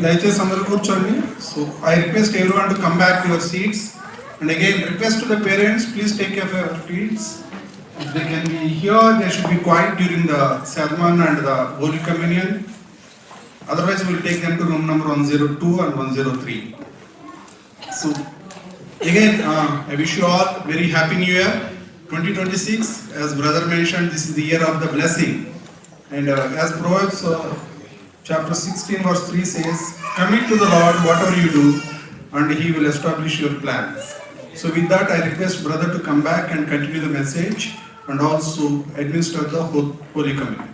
దయచేసి అందరూ కూర్చోండి. So I request everyone to come back to your seats, and again request to the parents, please take care of your kids. If they can be here, they should be quiet during the sermon and the Holy Communion. Otherwise we will take them to room number 102 and 103. So again I wish you all very happy new year 2026. As brother mentioned, this is the year of the blessing, and as Proverbs chapter 16 verse 3 says, commit to the Lord whatever you do, and he will establish your plans. So with that, I request brother to come back and continue the message and also administer the Holy Communion.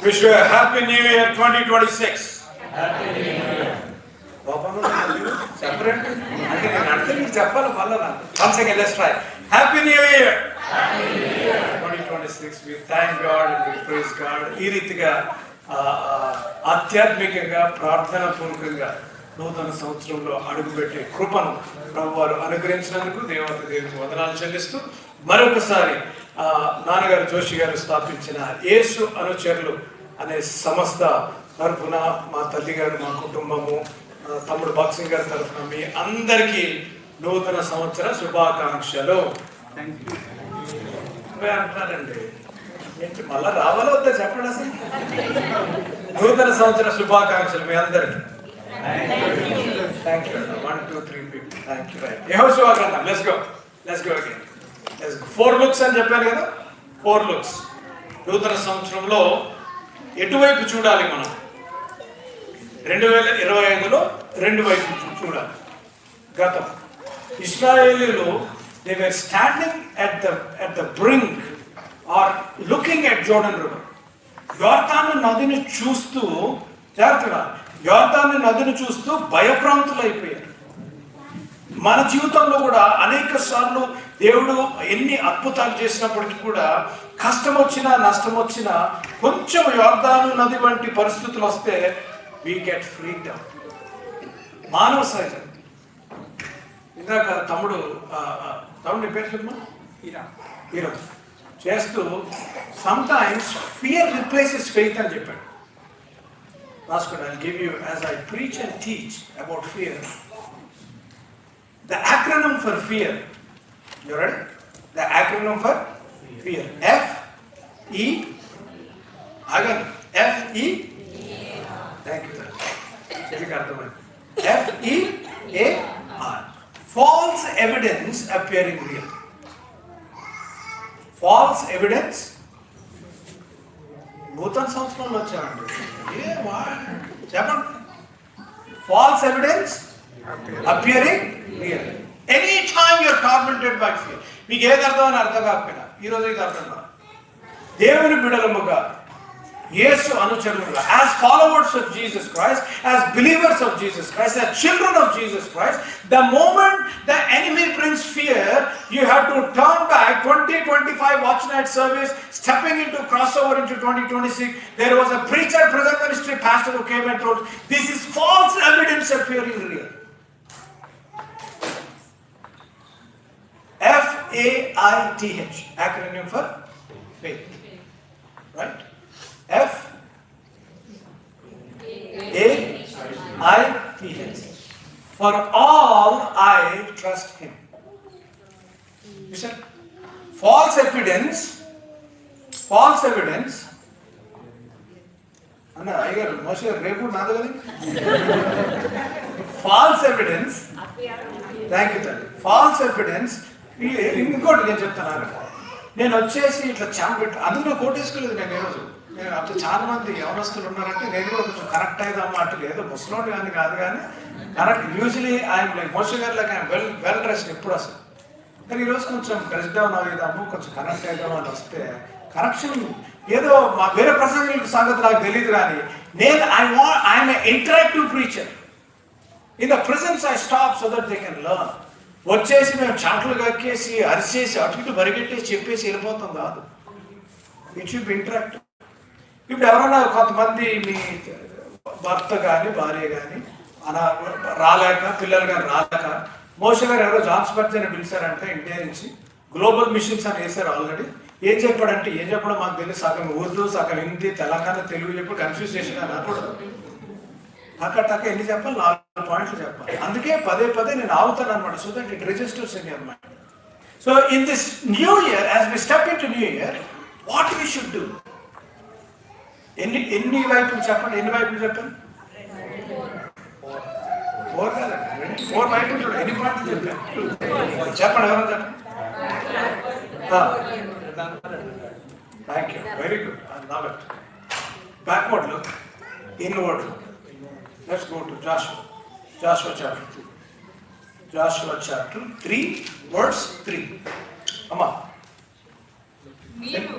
Wish you a happy new year 2026. Happy new year. Separate? అంటే నేను అడిగితే మీకు చెప్పాలి మళ్ళా నాకు. Once again, let's try. Happy New Year. Happy New Year. 2026. We thank God and we praise God. ఈ రీతిగా ఆధ్యాత్మికంగా ప్రార్థన పూర్వకంగా నూతన సంవత్సరంలో అడుగుపెట్టే కృపను ప్రభువారు అనుగ్రహించినందుకు దేవునికి వందనాలు చెల్లిస్తూ మరొకసారి నాన్నగారు జోషి గారు స్థాపించిన యేసు అనుచరులు అనే సంస్థ తరఫున మా తల్లి గారు, మా కుటుంబము, తమ్ముడు బాక్సింగ్ గారి తరఫున మీ అందరికీ నూతన సంవత్సర శుభాకాంక్షలు. మర్చిపోయి అంటున్నారండి. ఏంటి మళ్ళా రావాలో వద్దా చెప్పండి అసలు. నూతన సంవత్సర శుభాకాంక్షలు మీ అందరికి. Thank you. 1 2 3 people. Thank you. Right. యెహోషువ గ్రంథం. Let's go again. 4 లుక్స్ అని చెప్పాను కదా. 4 లుక్స్. నూతన సంవత్సరంలో ఎటువైపు చూడాలి మనం? 2025లో 2 వైపు చూడాలి. గతం ఇశ్రాయేలీలు they were standing at the brink or looking at Jordan River. యోర్దాను నదిని చూస్తూ జాగ్రత్తగా యోర్దాను నదిని చూస్తూ భయభ్రాంతులైపోయారు. మన జీవితంలో కూడా అనేక సార్లు దేవుడు ఎన్ని అద్భుతాలు చేసినప్పటికీ కూడా కష్టం వచ్చినా నష్టం వచ్చినా కొంచెం యోర్దాను నది వంటి పరిస్థితులు వస్తే we get freaked out. మానవ సహజం. ఇందాక తమ్ముడు నీ పేరు చెప్పమా? హీరో చేస్తూ some times fear replaces faith అని చెప్పాడు. రాసుకోండి. I give you as I preach and teach about fear. The acronym for fear. You ready? The acronym for fear. F-E. Again. F-E. Thank you, sir. F-E-A-R. False evidence appearing real. False evidence. నూతన సంవత్సరంలో వచ్చామండి. చెప్పండి. False evidence appearing real. Anytime you are tormented by fear. మీకు ఏది అర్థం అని అర్థం కాకపోయినా ఈరోజు ఇది అర్థం కాదు. దేవుని బిడ్డలముగా యేసు అనుచరులుగా as followers of Jesus Christ, as believers of Jesus Christ, as children of Jesus Christ, the moment the enemy brings fear, you have to turn back. 2025 watch night service, stepping into crossover into 2026, there was a preacher, present ministry pastor who came and told, this is false evidence appearing real. F-A-I-T-H, acronym for faith, right? F-A-I-T-H. For all I trust him. You said false evidence. Anna, ayyar Moshe repu nadu kadi. False evidence. Thank you, sir. False evidence. ఇంకోటి నేను చెప్తాను. నేను వచ్చేసి ఇట్లా చాంపెట్టు అందుకు నేను కోటేసుకోలేదు. నేను ఈరోజు అట్లా చాలా మంది యవనస్తులు ఉన్నారంటే నేను కూడా కొంచెం కరెక్ట్ అయిదామా అటు లేదు ముసలోడు కానీ కాదు కానీ correct. Usually I'm like most గారు లైక్ ఐఎమ్ వెల్ డ్రెస్డ్ ఎప్పుడు అసలు. కానీ ఈరోజు కొంచెం డ్రెస్ డౌన్ అవుదాము కొంచెం కరెక్ట్ అవుదాము అని వస్తే కరప్షన్ ఏదో మా వేరే ప్రసంగాల సంగతి నాకు తెలియదు కానీ నేను I'm interactive preacher. In the presence I stop so that they can learn. వచ్చేసి మేము చాట్లు కక్కేసి అరిచేసి అటు పరిగెట్టేసి చెప్పేసి వెళ్ళిపోతాం కాదు. It should be interactive. ఇప్పుడు ఎవరైనా కొంతమంది మీ భర్త కానీ భార్య కానీ అలా రాలేక పిల్లలు కానీ రాలేక మోషే గారు ఎవరో జాన్ స్పర్జ్ అని పిలిచారంటే ఇండియా నుంచి గ్లోబల్ మిషన్స్ అని వేశారు ఆల్రెడీ. ఏం చెప్పాడంటే ఏం చెప్పడం మాకు తెలియదు. సగం ఉర్దూ సగం హిందీ తెలంగాణ తెలుగు చెప్పి కన్ఫ్యూజ్ చేసిన అనకూడదు. టక్క ఎన్ని చెప్పాలి? 4 పాయింట్లు చెప్పాలి. అందుకే పదే నేను ఆగుతాను అనమాట. So that it registers in your mind. So in this new year as we step in to new year what we should do? ఎన్ని వైపులు చెప్పండి. ఎన్ని వైపులు చెప్పండి? 4 కాదండి. 4 వైపులు చూడండి. ఎన్ని పాయింట్లు చెప్పాను చెప్పండి. ఎవరైనా చెప్పండి. Thank you. Very good. I love it. Backward look, inward look. Let's go to Joshua chapter 3. Joshua chapter 3 verse 3. Amma. మీరు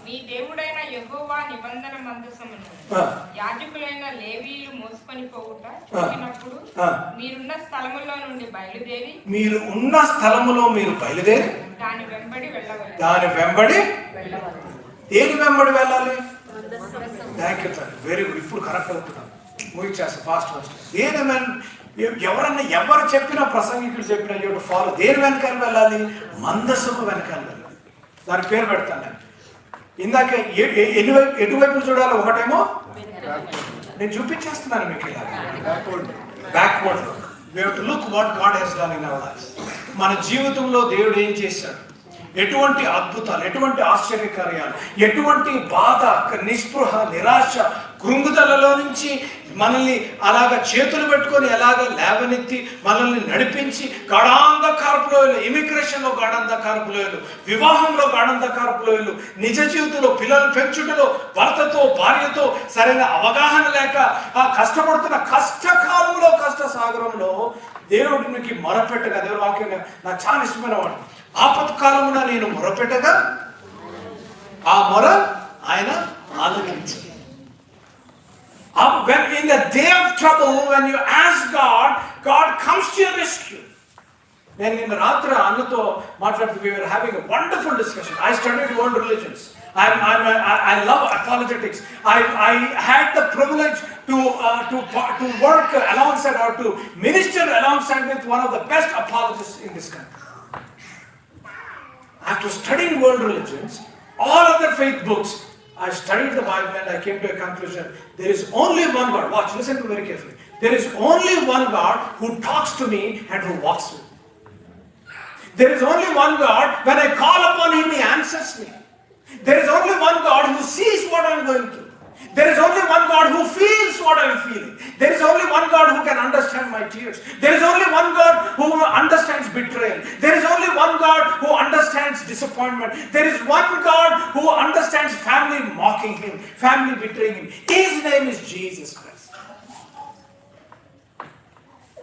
మీ దేవుడైన యెహోవా నిబంధన మందసమును యాజకులైన లేవీయులు మోసుకొని పోవుట చూసినప్పుడు మీరున్న స్థలములో నుండి బయలుదేరి మీరు బయలుదేరి దాని వెంబడి దేని వెంబడి వెళ్ళాలి? Thank you sir. Very good. ఇప్పుడు కరెక్ట్ అవుతున్నాను. ముగిచేస్తా ఫాస్ట్. ఎవరు చెప్పినా ప్రసంగికులు చెప్పినా యూ ఫాలో. దేని వెనకాల వెళ్ళాలి? మందసము వెనకాల వెళ్ళాలి. దాని పేరు పెడతాను నేను. ఇందాక ఎటువైపులు చూడాలి? ఒకటేమో నేను చూపించేస్తున్నాను మీకు ఇలా backward look. We have to look what God he's done in our life. మన జీవితంలో దేవుడు ఏం చేశాడు, ఎటువంటి అద్భుతాలు, ఎటువంటి ఆశ్చర్యకార్యాలు, ఎటువంటి బాధ, నిస్పృహ, నిరాశ, కృంగుదలలో నుంచి మనల్ని అలాగ చేతులు పెట్టుకొని ఎలాగ లేవనెత్తి మనల్ని నడిపించి గాఢాంధకారపు లోయలు, ఇమిగ్రేషన్లో గాఢాంధకారపు లోయలు, వివాహంలో గాఢాంధకారపు లోయలు, నిజ జీవితంలో పిల్లలు పెంచుటలో భర్తతో భార్యతో సరైన అవగాహన లేక ఆ కష్టపడుతున్న కష్టకాలంలో, కష్ట సాగరంలో దేవుడికి మొరపెట్టగా, దేవుడు వాక్యం నాకు చాలా ఇష్టమైన వాడు, ఆపత్కాలమున నేను మొరపెట్టగా ఆ మొర ఆయన ఆలకించి. When in the day of trouble, when you ask God, God comes to your rescue. నేను నిన్న రాత్రి అన్నతో మాట్లాడుతూ we were having a wonderful discussion. I studied world religions. I love apologetics. I had the privilege to work alongside or to minister alongside with one of the best apologists in this country. After studying world religions, all other faith books, I studied the Bible and I came to a conclusion. There is only one God. Watch, listen to me very carefully. There is only one God who talks to me and who walks with me. There is only one God, when I call upon Him, He answers me. There is only one God who sees what I am going through. There is only one God who feels what I am feeling. There is only one God who can understand my tears. There is only one God who understands betrayal. There is only one God who understands disappointment. There is one God who understands family mocking Him, family betraying Him. His name is Jesus Christ.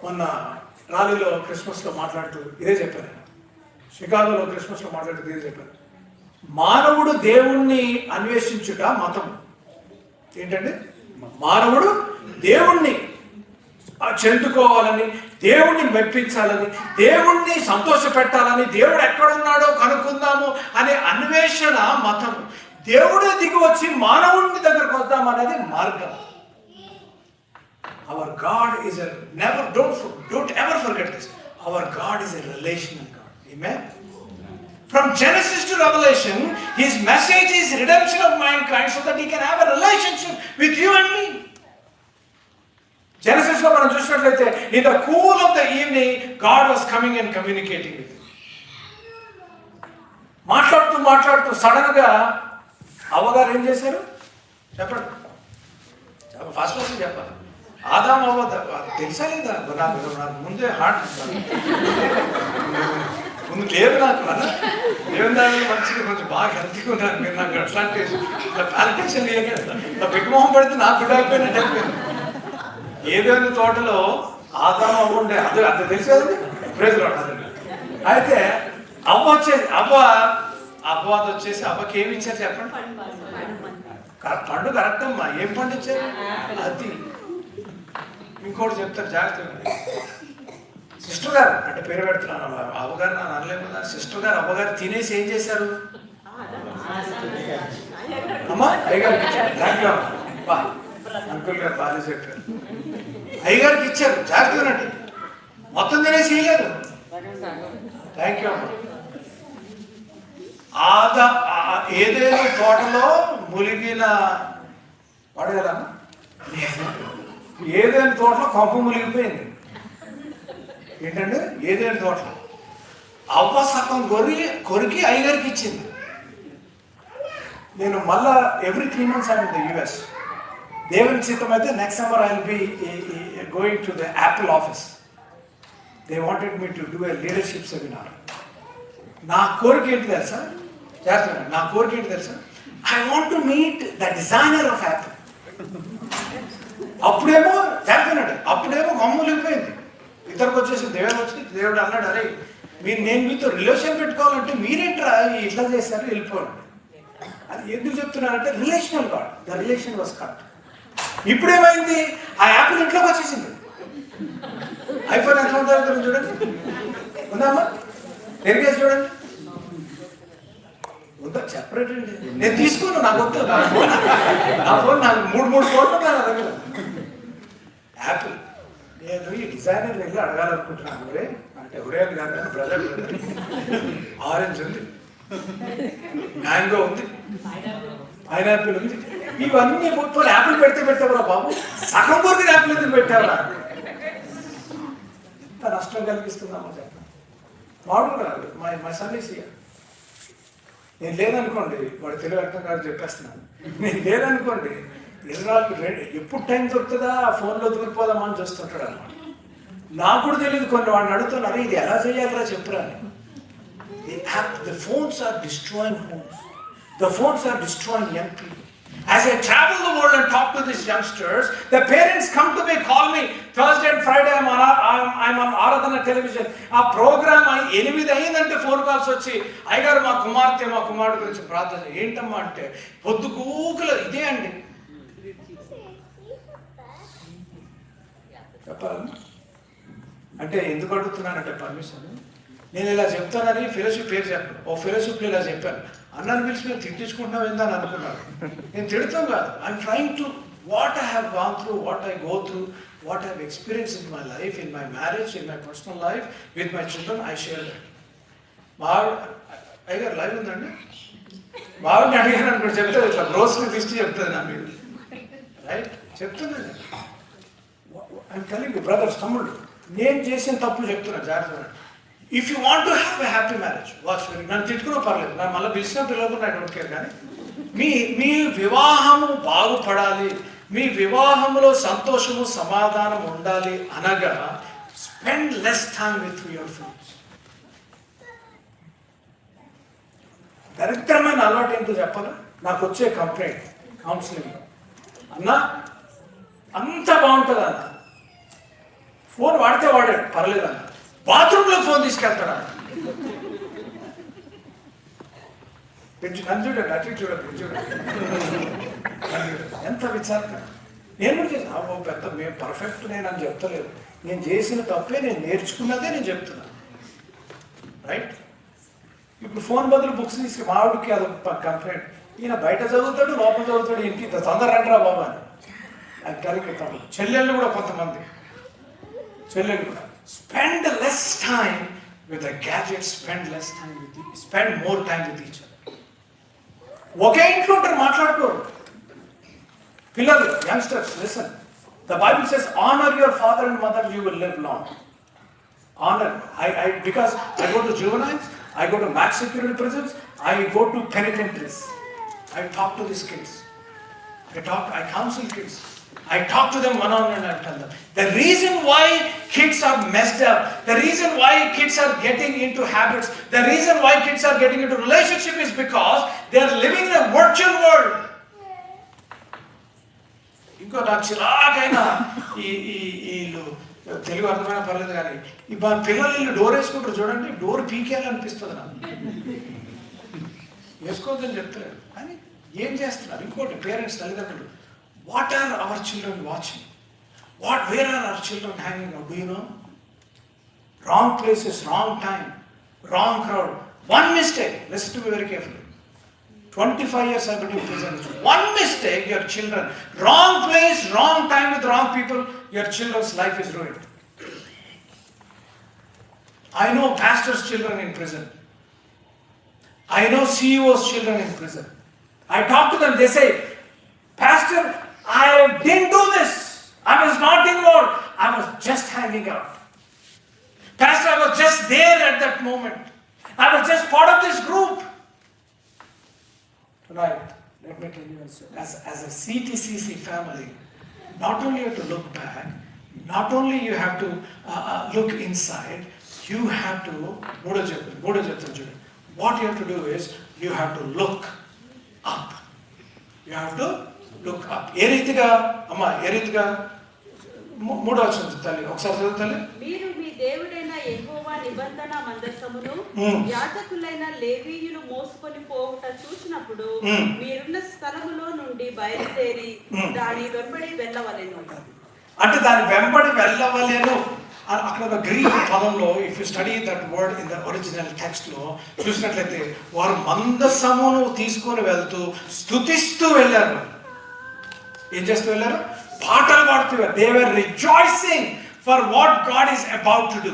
మొన్న రాలీలో క్రిస్మస్లో మాట్లాడుతూ ఇదే చెప్పాను, షికాగోలో క్రిస్మస్లో మాట్లాడుతూ ఇదే చెప్పాను. మానవుడు దేవుణ్ణి అన్వేషించుట మతం. ఏంటంటే మానవుడు దేవుణ్ణి చెందుకోవాలని, దేవుణ్ణి మెప్పించాలని, దేవుణ్ణి సంతోష పెట్టాలని, దేవుడు ఎక్కడున్నాడో కనుక్కుందాము అనే అన్వేషణ మతం. దేవుడే దిగి వచ్చి మానవుని దగ్గరకు వద్దాం అనేది మార్గం. Our God is a don't ever forget this. Our God is a relational God. Amen. From Genesis to Revelation, His message is redemption of mankind so that He can have a relationship with you and me. Genesis lo మనం చూసినట్లయితే in the cool of the evening, God was coming and communicating with him. మాట్లాడుతూ sudden గా అవ్వగారు ఏం చేశారు చెప్పండి, first class చెప్పాలి. ఆదాం అవ్వ తెలుసా లేదా? నాకు ముందే హార్ట్ ముందు లేదు నాకు కదా, దేవుని దాని మంచిగా కొంచెం బాగా హెల్తీగా ఉన్నాను. మీరు నాకు అట్లాంటి ప్యాలిటేషన్ నా బిగ్మోహం పడితే నాకు గుడ్ అయిపోయినట్టు అయిపోయింది. ఏదైనా తోటలో ఆదాం అవ్వ ఉండే అది తెలుసు కదండి, ప్రేజ్ లార్డ్. అయితే అవ్వ వచ్చేసి అవ్వకి ఏమి ఇచ్చారు చెప్పండి? పండు కరెక్ట్ అమ్మా, ఏం పండు ఇచ్చారు? అది ఇంకోటి చెప్తారు జాగ్రత్తగా. సిస్టర్ గారు అంటే పేరు పెడుతున్నాను, అవ్వగారు నన్ను అనలేము కదా. సిస్టర్ గారు అవ్వగారు తినేసి ఏం చేశారు? అమ్మా అయ్యగారు అంకుల్ గారు బాగా చెప్పారు, అయ్యగారికి ఇచ్చారు. జాగ్రత్తగానండి, మొత్తం తినేసి ఇయ్యలేదు. థ్యాంక్ యూ అమ్మా. ఏదైనా తోటలో ములిగిన పడగల ఏదైనా తోటలో కొంప ములిగిపోయింది. ఏంటంటే ఏదైనా తోటలో అవ్వ సగం కొరికి అయ్యగారికి ఇచ్చింది. నేను మళ్ళా every 3 months I'm in the US. దేవుని చిత్తం అయితే next summer I will be going to the Apple office. They wanted me to do a leadership seminar. నా కోరిక ఏంటి తెలుసా? చేస్తాను. నా కోరిక ఏంటి తెలుసా? I want to meet the designer of Apple. అప్పుడేమో చేస్తున్నాడు, అప్పుడేమో గమ్ములిపోయింది. ఇద్దరికి వచ్చేసి దేవుడు అన్నాడు, అరే నేను మీతో రిలేషన్ పెట్టుకోవాలంటే మీరేంట్రా ఇట్లా చేశారు వెళ్ళిపోండి. అది ఎందుకు చెప్తున్నారంటే relational God, the relation was cut. ఇప్పుడేమైంది? ఆ యాపిల్ ఇంట్లోకి వచ్చేసింది. ఐఫోన్ ఎంత ఉంటుంది చూడండి, ఉందమ్మా ఎరిగేసి చూడండి, ఉందా? సెపరేట్ అండి, నేను తీసుకోను, నాకు వద్దు. నా ఫోన్ నాకు 3 ఫోన్లు ఉన్నాయి నా దగ్గర. యాపిల్ నేను ఈ డిజైనర్ వెళ్ళి అడగాలనుకుంటున్నాను. ఒరే అంటే ఒరే కాదు, బ్రదర్ ఆరెంజ్ ఉంది, మ్యాంగో ఉంది, పైనాపిల్ ఉంది, ఇవన్నీ మొత్తం యాపిల్ పెడితే పెట్టావురా బాబు, సగం కొద్ది యాపిల్ ఎందుకు పెట్టావురా? ఎంత నష్టం కలిగిస్తుందమ్మా చెప్పండి. వాడు మై సన్ ఈస్ హియర్. నేను లేదనుకోండి, వాడు తెలుగు అర్థం కాదు చెప్పేస్తున్నాను. నేను లేదనుకోండి, ఇజ్రాయల్ ఎప్పుడు టైం దొరుకుతుందా ఆ ఫోన్లో దూరిపోదామా అని చూస్తుంటాడు అనమాట. నాకు కూడా తెలియదు, కొన్ని వాడిని అడుగుతున్నారు ఇది ఎలా చేయాలరా చెప్పురా అని. The phones are destroying homes. The phones are destroying young people. As I travel the world and talk to these youngsters, the parents come to me, call me Thursday and Friday. I'm on Aradhana television. ఆ programme 8 అయిందంటే phone calls వచ్చి, అయ్యగారు మా కుమారుడు గురించి ప్రార్థన. ఏంటమ్మా అంటే పొద్దుకూకులు ఇదే అండి. చెప్పాలి అంటే ఎందుకు అడుగుతున్నానంటే పర్మిషన్, నేను ఇలా చెప్తానని ఫెలోషిప్ పేరు చెప్పను. ఓ ఫెలోషిప్లో ఇలా చెప్పాను, అన్నాను పిలిచి నేను తిట్టించుకుంటున్నావు ఏందని అనుకున్నాను. నేను తిడతాం కాదు. I'm trying to what I have gone through, what I go through, what I have experience in my life, in my marriage, in my personal life, with my children. I share that. మా అయ్యగారు live ఉందండి, బాగుంది అడిగాను అనుకోండి, చెప్తుంది ఇట్లా grocery list చెప్తుంది నా మీద, రైట్ చెప్తుంది. ఐఎమ్ టెలింగ్ యు బ్రదర్స్, తమ్ముళ్ళు, నేను చేసిన తప్పు చెప్తున్నా జాగ్రత్త. If you want to have a happy marriage, watch very, నన్ను తిట్టుకున్నా పర్లేదు, నన్ను మళ్ళీ పిలిచినా పిలవకుండా ఐ డోంట్ కేర్, కానీ మీ వివాహము బాగుపడాలి, మీ వివాహంలో సంతోషము సమాధానం ఉండాలి అనగా spend less time with your friends. దరిద్రమైన అలవాటు ఏంటో చెప్పాలా, నాకు వచ్చే కంప్లైంట్ కౌన్సిలింగ్లో, అన్నా అంత బాగుంటుంది అన్న, ఫోన్ వాడితే వాడాడు పర్లేదన్న, బాత్రూంలో ఫోన్ తీసుకెళ్తాడా. నన్ను చూడండి, అటు చూడండి, ఎంత విచారణ. నేను కూడా చేసిన పెద్ద మేము పర్ఫెక్ట్ నేనని చెప్తలేదు, నేను చేసిన తప్పే, నేను నేర్చుకున్నదే నేను చెప్తున్నాను, రైట్. ఇప్పుడు ఫోన్ బదులు బుక్స్ తీసుకు, మావిడికి అది కంప్లైంట్, ఈయన బయట చదువుతాడు లోపల చదువుతాడు, ఇంటికి తొందర రండిరా బాబా అని. అది కలిగి చెల్లెళ్ళు కూడా కొంతమంది చెల్లెళ్ళు కూడా spend less time with the gadgets, spend more time with each other. ఒకే ఇంట్లో ఉంటారు, మాట్లాడుకోరు పిల్లలు, youngsters. Listen, the Bible says honor your father and mother, you will live long. Honor. Because I go to juveniles, I go to max security prisons, I go to penitentiaries, I talk to these kids, I counsel kids, I talk to them one-on-one and I tell them. The reason why kids are messed up, the reason why kids are getting into habits, the reason why kids are getting into relationship is because they are living in a virtual world. ఇంకో నాకు చిరాకైనా వీళ్ళు తెలుగు అర్థమైనా పర్లేదు కానీ ఈ పిల్లలు వీళ్ళు door వేసుకుంటారు చూడండి, డోర్ పీకేయాలనిపిస్తుంది నాకు. వేసుకోవద్దని చెప్తలేదు కానీ ఏం చేస్తున్నారు. ఇంకోటి పేరెంట్స్, తల్లిదండ్రులు, what are our children watching? Where are our children hanging out? Do you know? Wrong places, wrong time, wrong crowd. One mistake, listen to me very carefully. 25 years I've been in prison. One mistake, your children, wrong place, wrong time with wrong people, your children's life is ruined. I know pastors' children in prison. I know CEOs' children in prison. I talk to them, they say, Pastor, I didn't do this. I was not involved. I was just hanging out. Pastor, I was just there at that moment. I was just part of this group. Tonight, let me tell you, as a CTCC family, not only you have to look back, not only you have to look inside, you have to, what you have to do is, you have to look up. You have to look up. ఏ రీతిగా అమ్మా, ఏ రీతిగా? మూడో వచనం తల్లి ఒకసారి చదువుతాలి. మీరు మీ దేవుడైన యెహోవా నిబంధన మందసమును యాజకులైన లేవీయులు మోసుకొని పోవుట చూసినప్పుడు మీరున్న స్థలములో నుండి బయలుదేరి దాని వెంబడి వెళ్ళవలెను. అంటే దాని వెంబడి వెళ్ళవలెను అక్కడ గ్రీక్ పదంలో, if you study that word in the original text లో చూసినట్లయితే, వారు మందసమును తీసుకొని వెళ్తూ స్తుతిస్తూ వెళ్ళారు. ఏం చేస్తూ వెళ్ళారు? పాటలు పాడుతూ. They were rejoicing for what God is about to do.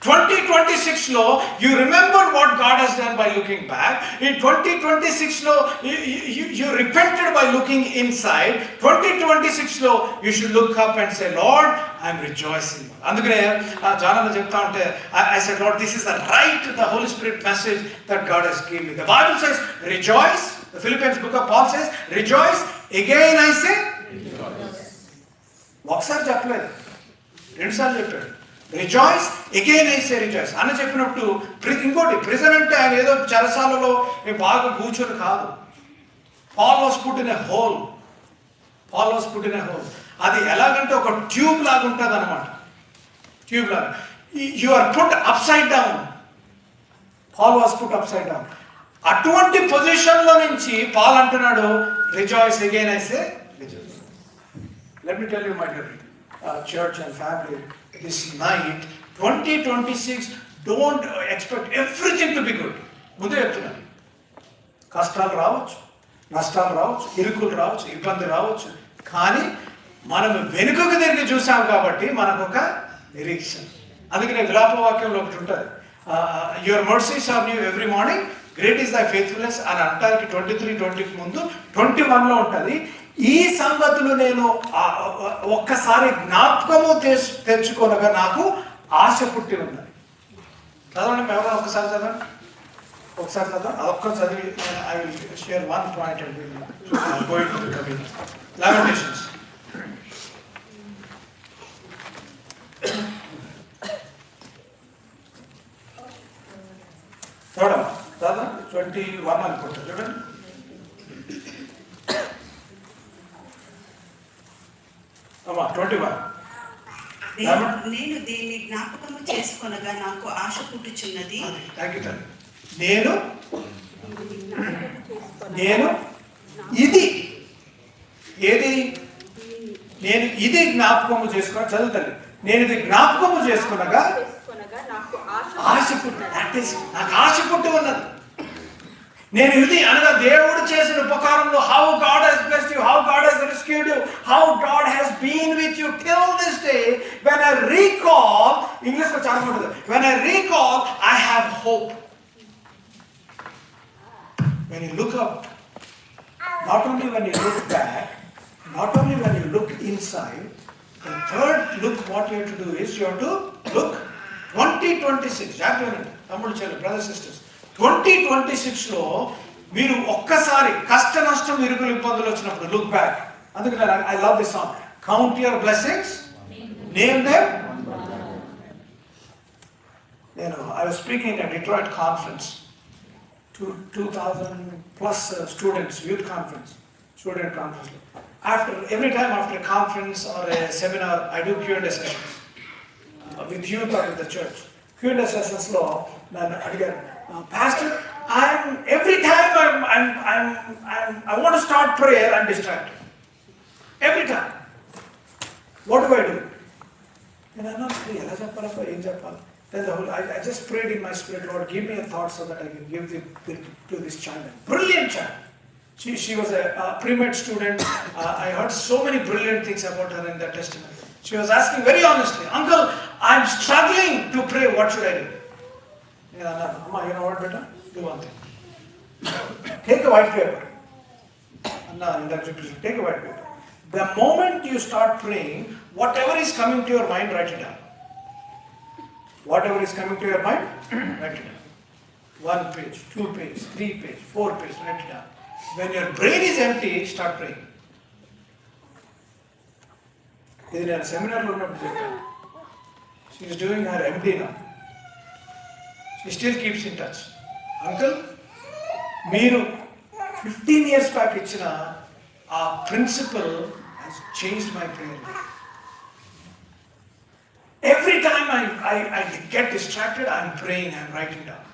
2026 లో you remember what God has done by looking back. In 2026 లో you repented by looking inside. 2026 లో you should look up and say, Lord, I'm rejoicing. అందుకనే జానన్న చెప్తా ఉంటే I said, Lord, this is the Holy Spirit message that God has given me. The Bible says rejoice. The Philippians book of Paul says rejoice. Again I say ఒకసారి చెప్పలేదు, రెండుసార్లు చెప్పాడు. Rejoice again I say rejoice అన్న చెప్పినప్పుడు ఇంకోటి prison అంటే ఆయన ఏదో చెరసాలలో బాగా కూర్చొని కాదు. Paul was put in a hole. అది ఎలాగంటే ఒక ట్యూబ్ లాగా ఉంటుంది అనమాట. ట్యూబ్ లాగా you are put upside down. Paul was put upside down. అటువంటి పొజిషన్లో నుంచి పాల్ అంటున్నాడు rejoice again I say rejoice. Let me tell you my dear church and family, this night 2026, don't expect everything to be good. ముందే చెప్తున్నాను, కష్టాలు రావచ్చు, నష్టాలు రావచ్చు, ఇరుకులు రావచ్చు, ఇబ్బంది రావచ్చు, కానీ మనం వెనుకకు తిరిగి చూసాం కాబట్టి మనకు ఒక నిరీక్షణ. అందుకనే విలాప వాక్యంలో ఒకటి ఉంటుంది, your mercies are new every morning, great is thy faithfulness అని అంటానికి 23:20 ముందు 21లో ఉంటుంది. ఈ సంగతులు నేను ఒక్కసారి జ్ఞాపకము తెచ్చుకొనగా నాకు ఆశ పుట్టి ఉన్నది. చదవండి, ఎవరైనా ఒకసారి చదవండి, అదొక్కరు చదివి I will share one point and will going to the community. Lamentations చూడమ్మా, దాదా 21 అనుకుంటా, చూడండి. అమ్మా 21. నేను దీన్ని జ్ఞాపకము చేసుకొనగా నాకు ఆశ పుట్టుచున్నది. నేను ఇది జ్ఞాపకము చేసుకున్నా, చదువుతాను. నేను ఇది జ్ఞాపకము చేసుకునగా ఆశ పుట్టి, నాకు ఆశ పుట్టి ఉన్నది. నేను ఇది అనగా దేవుడు చేసిన ఉపకారంలో how God has blessed you, how God has rescued you, how God has been with you till this day. When I recall, English లో చాలా ఉంటుంది, when I recall, I have hope. When you look up, not only when you look back, not only when you look inside, the third look what you have to do is you have to look 2026. జాగ్రత్త తమ్ముడు చెల్లి, brothers sisters, 2026లో మీరు ఒక్కసారి కష్ట నష్టం ఇరుకులు ఇబ్బందులు వచ్చినప్పుడు లుక్ బ్యాక్. అందుకని I love this song, count your blessings, name them. నేను I was speaking at Detroit conference, 2000+ students, youth conference, student కాన్ఫరెన్స్లో. every time after a conference or a seminar, I do Q&A sessions with youth or with the church. Q&A sessionsలో నన్ను అడిగారు, Pastor, every time I want to start prayer, I'm distracted. Every time. What do I do? And I'm not free. ఎలా చెప్పాలబ్బా, ఏం చెప్పాలి? Then I just prayed in my spirit, Lord, give me a thought so that I can give to this child. Brilliant child. She was a pre-med student. I heard so many brilliant things about her in the testimony. She was asking very honestly, Uncle, I'm struggling to pray. What should I do? Amma, you know what, beta? Do one thing. Take a white paper. Anna, in that situation, take a white paper. The moment you start praying, whatever is coming to your mind, write it down. Whatever is coming to your mind, write it down. 1 page, 2 page, 3 page, 4 page, write it down. When your brain is empty, start praying. ఇది నేను సెమినార్లో ఉన్నప్పుడు చెప్పాను. She is doing her MD now. She still keeps in touch. Uncle, మీరు 15 years back ఇచ్చిన ఆ principle has changed my prayer life. Every time I get distracted, I'm praying, I'm writing down.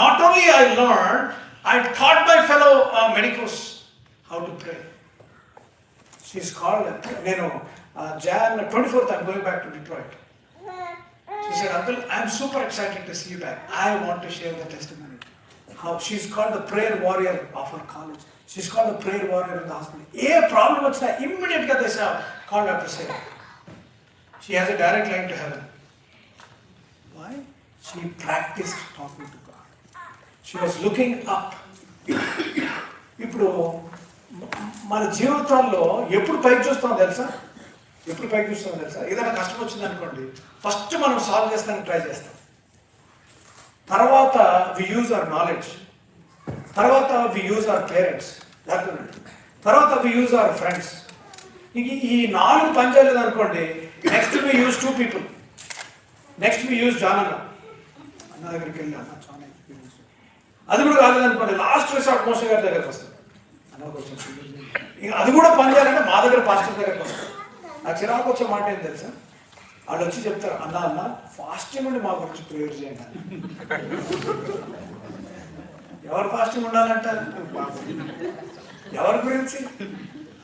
Not only I learned, I taught my fellow medicos how to pray. She's called, Jan 24th, I'm going back to Detroit. She said, Uncle, I'm super excited to see you back. I want to share the testimony. How she's called the prayer warrior of her college. She's called the prayer warrior in the hospital. A problem was that immediately they called her to say, she has a direct line to heaven. Why? She practiced talking to God. She was looking up. ఇప్పుడు మన జీవితాల్లో ఎప్పుడు పైకి చూస్తామో తెలుసా? ఎప్పుడు పైకి చూస్తామో తెలుసా? ఏదైనా కష్టం వచ్చింది అనుకోండి, ఫస్ట్ మనం సాల్వ్ చేస్తానికి ట్రై చేస్తాం. తర్వాత వి యూజ్ అవర్ నాలెడ్జ్, తర్వాత వి యూజ్ అవర్ పేరెంట్స్, తర్వాత వి యూజ్ అవర్ ఫ్రెండ్స్. ఈ 4 పని చేయలేదు అనుకోండి, next we use 2 people. Next we use John అన్న దగ్గరికి వెళ్ళి అన్న చాలా ఎక్స్పీరియన్స్. అది కూడా కాలేదనుకోండి, లాస్ట్ రిసార్ట్ మోస గారి దగ్గరికి వస్తాం. అన్న కొంచెం అది కూడా పని చేయాలంటే మా దగ్గర పాస్టర్ దగ్గరికి వస్తాం. నాకు చిరాకు వచ్చే మాట ఏం తెలుసా? వాళ్ళు వచ్చి చెప్తారు, అన్న ఫాస్టింగ్ ఉండి మా గురించి ప్రేయర్ చేయండి. ఎవరు ఫాస్టింగ్ ఉండాలంటారు? ఎవరి గురించి?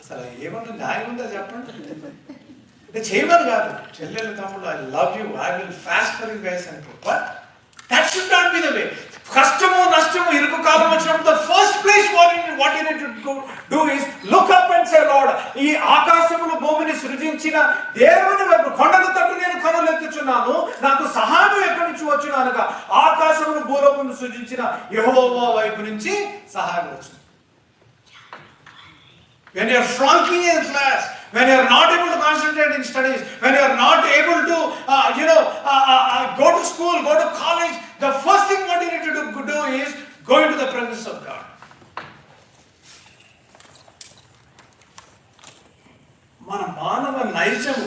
అసలు ఏమన్నా న్యాయం ఉందా చెప్పండి? అంటే చేయమని కాదు, చెల్లెలు తమ్ముడు, I love you, I will fast for you guys అంటారు. But that should not be the way. కష్టము నష్టము ఇరుకు కాలం వచ్చినప్పుడు the first place what you need to do is look up and say Lord, ఈ ఆకాశమును భూమిని సృజించిన దేవుని వైపు కొండల తట్టు నేను కనులెత్తుచున్నాను, నాకు సహాయం ఎక్కడి నుంచి వచ్చును అనగా ఆకాశమును భూలోకమును సృజించిన యెహోవా వైపు నుంచి సహాయం వచ్చింది. When you are flunking in class, when you are not able to concentrate in studies, when you are not able to, go to school, go to college, the first thing what you need to do is go into the presence of God. మన మానవ నైజము,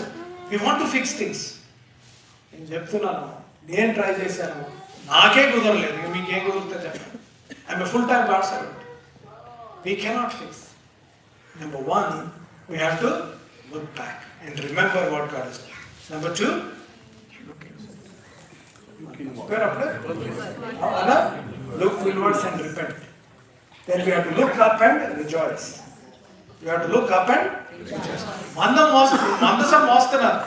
we want to fix things. నేను చెప్తున్నాను, నేను try చేశాను, నాకే కుదరలేదు, మీకేం కుదురుతుందో చెప్పండి. I'm a full time God servant. We cannot fix. Number 1, we have to look back and remember what God has done. Number 2, look inwards and repent. Then we have to look up and rejoice. You have to look up and rejoice. మందసం మోస్తున్నారు.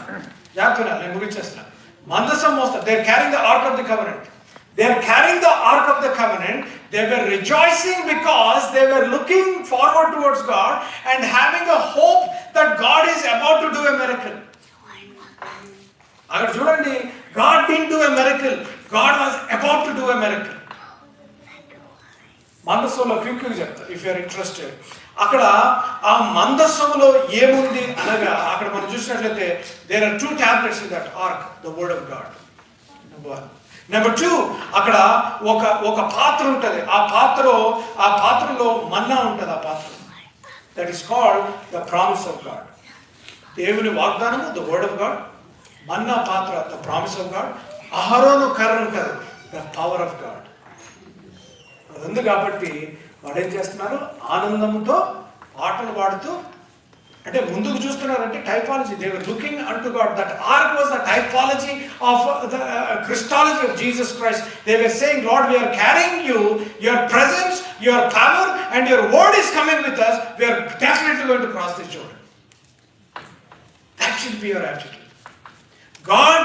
జాగ్రత్తగా నేను ముగించేస్తున్నాను. మందసం మోస్తారు. They are carrying the ark of the covenant. They are carrying the ark of the covenant. They were rejoicing because they were looking forward towards God and having a hope that God is about to do a miracle. అక్కడ చూడండి, God didn't do a miracle. God was about to do a miracle. మందసంలో quick చెప్తా, if you are interested. అక్కడ ఆ మందసంలో ఏముంది అనగా, అక్కడ మనం చూసినట్లయితే there are 2 tablets in that ark, the word of God. Number 1. Number 2, అక్కడ ఒక పాత్ర ఉంటుంది. ఆ పాత్రలో మన్నా ఉంటుంది. ఆ పాత్ర, that is called the promise of God. దేవుని వాగ్దానము, ద వర్డ్ ఆఫ్ గాడ్. మన్నా పాత్ర, ద ప్రామిస్ ఆఫ్ గాడ్. అహరోను కర్ర ఉంటుంది, ద పవర్ ఆఫ్ గాడ్. అది ఉంది కాబట్టి వాడు ఏం చేస్తున్నారు? ఆనందంతో పాటలు పాడుతూ, అంటే ముందుకు చూస్తున్నారంటే typology. They were looking unto God. That ark was the typology of the Christology of Jesus Christ. They were saying, Lord, we are carrying you, your presence, your power and your word is coming with us. We are definitely going to cross this Jordan. That should be your attitude. God,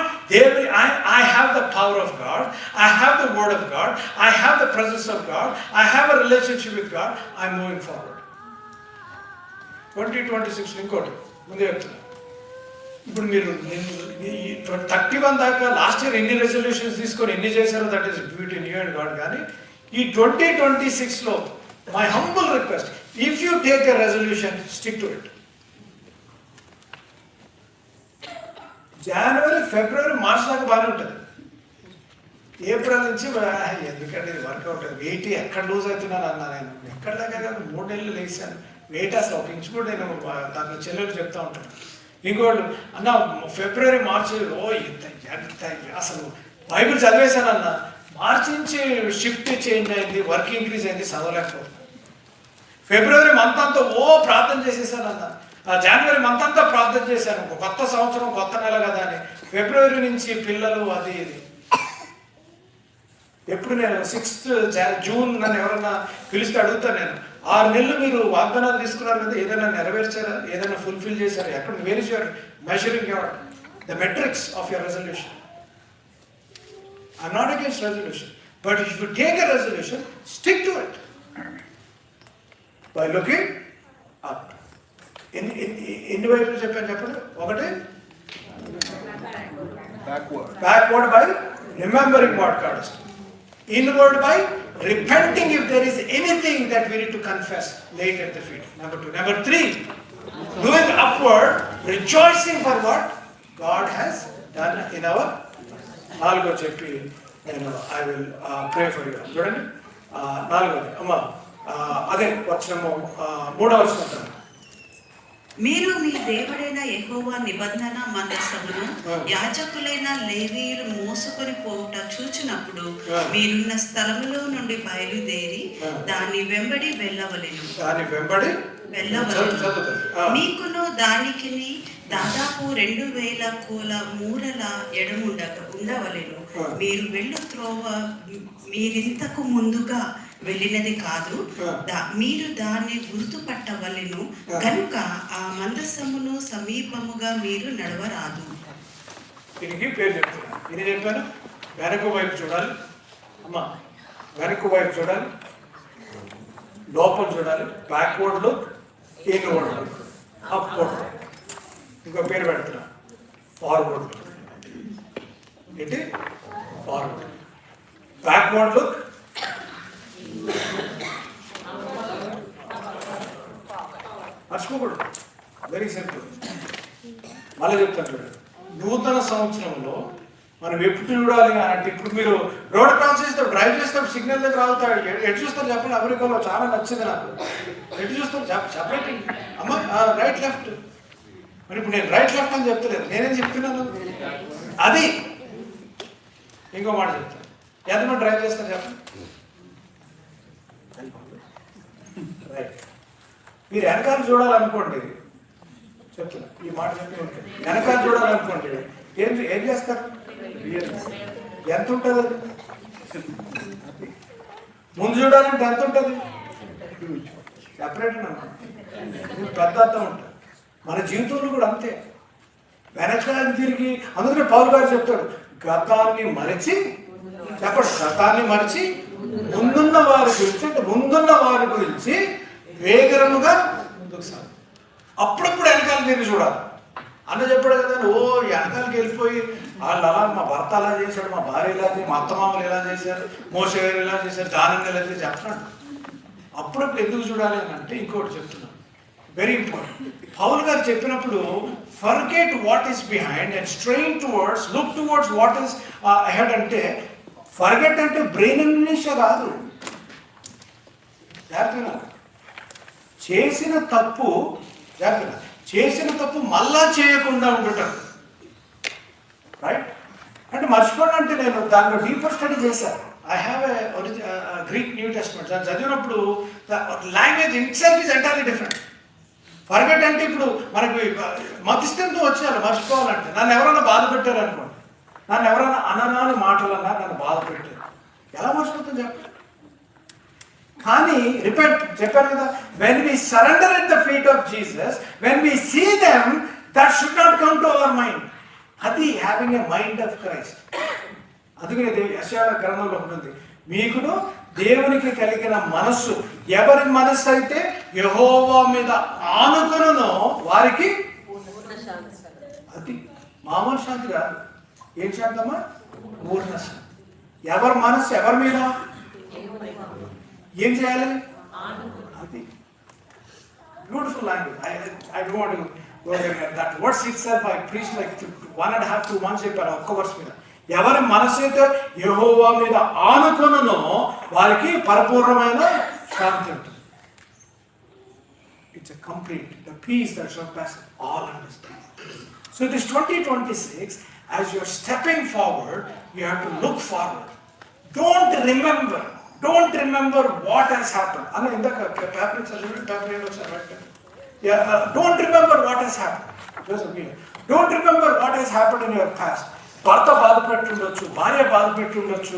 I have the power of God, I have the word of God, I have the presence of God, I have a relationship with God, I'm moving forward. 2026 ఇంకోటి ముందే చెప్తున్నా. ఇప్పుడు మీరు 31 దాకా last year ఎన్ని resolutions తీసుకొని ఎన్ని చేశారో that is between you and God. కానీ ఈ 2026లో my humble request, if you take a resolution, stick to it. జనవరి, ఫిబ్రవరి, మార్చ్ దాకా బాగానే ఉంటుంది. ఏప్రిల్ నుంచి ఎందుకంటే ఇది వర్కౌట్, వెయిట్ ఎక్కడ లూజ్ అవుతున్నాను అన్నా. నేను ఎక్కడ దగ్గర 3 నెలలు లేచాను, వెయిట్ అసలు ఒక ఇంచు కూడా నేను దాని చెల్లెలు చెప్తా ఉంటాను. ఇంకోళ్ళు అన్న ఫిబ్రవరి, మార్చి ఎంత అసలు బైబిల్ చదివేశాను అన్న. మార్చి నుంచి షిఫ్ట్ చేంజ్ అయింది, వర్క్ ఇంక్రీజ్ అయింది, చదవలేకపోతున్నాను. ఫిబ్రవరి మంత్ అంతా ప్రార్థన చేసేసాను అన్న. జనవరి మంత్ అంతా ప్రార్థన చేశాను, ఒక కొత్త సంవత్సరం, కొత్త నెల కదా అని. ఫిబ్రవరి నుంచి పిల్లలు అది ఇది. ఎప్పుడు నేను 6th జూన్ నన్ను ఎవరన్నా పిలిస్తే అడుగుతాను నేను, 6 నెలలు మీరు వాగ్దానాలు తీసుకున్నారు కదా, ఏదైనా నెరవేర్చారా, ఏదైనా ఫుల్ఫిల్ చేశారా, ఎక్కడ where is your measuring your the metrics of your resolution. I'm not against resolution, but if you take a resolution, stick to it by looking up. ఎన్ని వైపులు చెప్పాను చెప్పండి. ఒకటి backward by Remembering what God has done. Inward by repenting if there is anything that we need to confess, lay it at the feet. Number 2. Number 3, doing upward, rejoicing for what God has done in our. నాలుగో చెప్పి నేను I will pray for you. చూడండి నాలుగోది అమ్మ అదే వచనము 3వ వచనం. మీరు మీ దేవుడైన యెహోవా నిబంధన మందసమును యాజకులైన లేవీయులు మోసుకొని పోవుట చూచినప్పుడు మీరున్న స్థలములో నుండి బయలుదేరి దాని వెంబడి వెళ్ళవలెను. మీకును దానికిని దాదాపు 2000 కోల మూరల ఉండవలెను. మీరు వెళ్ళు త్రోవ మీరింతకు ముందుగా వెళ్ళినది కాదు, మీరు దాన్ని గుర్తుపట్టవలెను. కనుక ఆ మందసమును సమీపముగా మీరు నడవరాదు. దీనికి పేరు చెప్తున్నా. ఇది చెప్పాను. వెనక వైపు చూడాలి అమ్మా, వెనక వైపు చూడాలి, లోపల చూడాలి. Backward look, inward look, upward look. ఇంకో పేరు పెడుతున్నా, ఫార్వర్డ్ లుక్. ఏంటి ఫార్వర్డ్? బ్యాక్వర్డ్ లుక్, మర్చిపోకూడదు. Very simple. మళ్ళీ చెప్తాను చూడండి. నూతన సంవత్సరంలో మనం ఎప్పుడు చూడాలి అంటే, ఇప్పుడు మీరు రోడ్ క్రాస్ చేస్తారు, డ్రైవ్ చేస్తారు, సిగ్నల్ దగ్గర ఆగుతారు, ఎటు చూస్తారు చెప్పండి. అమెరికాలో చాలా నచ్చింది నాకు. ఎటు చూస్తారు చెప్పండి అమ్మ, రైట్ లెఫ్ట్. మరి ఇప్పుడు నేను రైట్ లెఫ్ట్ అని చెప్తలేదు, నేనేం చెప్తున్నాను అది. ఇంకో మాట చెప్తాను, ఎంతమంది డ్రైవ్ చేస్తారు చెప్పండి. రైట్. మీరు వెనకాల చూడాలనుకోండి, చెప్తున్నా ఈ మాట చెప్పి, వెనకాల చూడాలనుకోండి ఏం చేస్తారు? ఎంత ఉంటుంది అది? ముందు చూడాలంటే ఎంత ఉంటుంది? సెపరేట్ అన్నమాట. పెద్ద అర్థం ఉంటుంది. మన జీవితంలో కూడా అంతే. వెనకాలని తిరిగి, అందుకనే పౌలు గారు చెప్తాడు, గతాన్ని మరచి చెప్పండి, గతాన్ని మరచి ముందున్న వారి గురించి, అంటే ముందున్న వారి గురించి వేగరముగా ముందుకు సాగు. అప్పుడప్పుడు వెనకాల తిరిగి చూడాలి. అన్న చెప్పాడు కదా, ఓ వెనకాలకి వెళ్ళిపోయి వాళ్ళు అలా, మా భర్త అలా చేశాడు, మా భార్య ఇలా చేసి, మా అత్తమామలు ఇలా చేశారు, మోసే గారు ఇలా చేశారు, దానిని ఇలా చేసి చెప్తున్నాడు. అప్పుడప్పుడు ఎందుకు చూడాలి అని అంటే ఇంకోటి చెప్తున్నాను, వెరీ ఇంపార్టెంట్. పౌలు గారు చెప్పినప్పుడు forget what is behind and strain towards, look towards what is ahead అంటే, ఫర్గెట్ అంటే బ్రెయిన్ అమ్నీషియా కాదు. జాగ్రత్తగా చేసిన తప్పు, జాగ్రత్తగా చేసిన తప్పు మళ్ళా చేయకుండా ఉండటం. రైట్. అంటే మర్చిపోవడం అంటే, నేను దాంట్లో డీపర్ స్టడీ చేశాను. I have Greek new testament. దాన్ని చదివినప్పుడు language itself is entirely different. Forget అంటే ఇప్పుడు మనకి మధ్యస్థంతో వచ్చేయాలి మర్చిపోవాలంటే. నన్ను ఎవరైనా బాధ పెట్టారు అనుకోండి, నన్ను ఎవరైనా అనరాని మాటలన్నా నన్ను బాధ పెట్టారు, ఎలా మర్చిపోతాను చెప్పండి. కానీ రిపెంట్ చెప్పారు కదా, when we surrender at the feet of Jesus, when we see them, that should not come to our mind. అది having a mind of Christ. అందుకనే యెషయా గ్రంథంలో ఉంటుంది, మీకును దేవునికి కలిగిన మనస్సు, ఎవరి మనస్సు అయితే యెహోవా మీద ఆనుకొనునో వారికి అది మామూలు శాంతి కాదు. ఏం శాంతమ్మా? పూర్ణ శాంతి. ఎవరి మనస్సు ఎవరి మీద ఏం చేయాలి? అది beautiful language. I don't want to go there. That words itself I preach like 1.5-2 months చెప్పాను ఒక్క వర్డ్స్ మీద. ఎవరి మనసు అయితే యెహోవా మీద ఆనుకొనునో వారికి పరిపూర్ణమైన శాంతి ఉంటుంది. It's a complete the peace that surpasses all understanding. So this 2026, as you are stepping forward, you have to look forward. Don't remember what has happened. Anna indaka paper chadavandi, paper elo chadavandi. Don't remember what has happened. Don't remember what has happened in your past. భర్త బాధ పెట్టి ఉండొచ్చు, భార్య బాధ పెట్టి ఉండొచ్చు,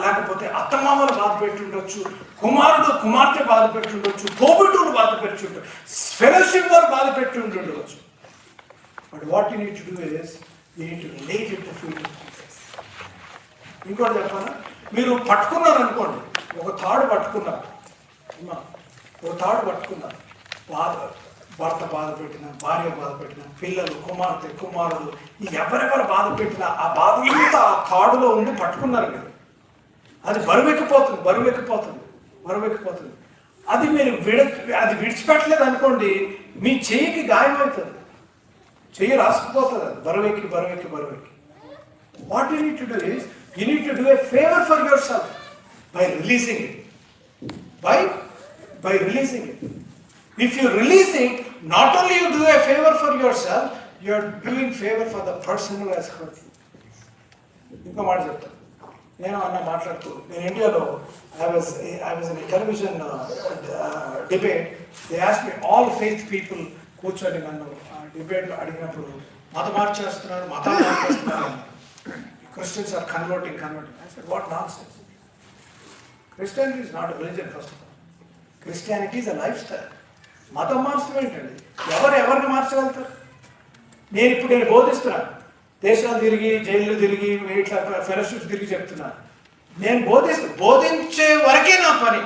లేకపోతే అత్తమామలు బాధ పెట్టి ఉండొచ్చు, కుమారుడు కుమార్తె బాధ పెట్టి ఉండొచ్చు, తోబుట్టువులు బాధ పెట్టి ఉండొచ్చు, ఫెలోషిప్ వారు బాధ పెట్టి ఉండొచ్చు. But what you need to do is you need to lay it at the feet of Jesus. ఇంకోటి చెప్పాలా, మీరు పట్టుకున్నారు అనుకోండి, ఒక తాడు పట్టుకున్నారు, ఒక తాడు పట్టుకున్నారు, బాధ భర్త బాధ పెట్టిన, భార్య బాధ పెట్టిన, పిల్లలు, కుమార్తె, కుమారుడు, ఎవరెవరు బాధ పెట్టినా ఆ బాధ అంతా ఆ తాడులో ఉండి పట్టుకున్నారు మీరు. అది బరువెక్కిపోతుంది. అది మీరు అది విడిచిపెట్టలేదు అనుకోండి, మీ చెయ్యికి గాయమవుతుంది, చెయ్యి రాసుకుపోతుంది. అది బరువెక్కి. What you need to do is, you need to do a favour for yourself by releasing it. By releasing it. If you release it, not only you do a favor for yourself, you are doing favor for the person who has hurt you. ఇంకో మాట చెప్తాను. నేను మాట్లాడుతూ, నేను ఇండియాలో I was in a television debate. They asked me, all faith people కూర్చొని నన్ను డిబేట్లో అడిగినప్పుడు మతం మార్చేస్తున్నారు. Christians are converting. I said, what nonsense. Christianity is not a religion, first of all. Christianity is a lifestyle. మతం మార్చడం ఏంటండి? ఎవరిని మార్చగలుగుతారు? నేను బోధిస్తున్నాను, దేశాలు తిరిగి, జైళ్ళు తిరిగి, ఇట్లా ఫెలోషిప్స్ తిరిగి చెప్తున్నాను. నేను బోధించే వరకే నా పని.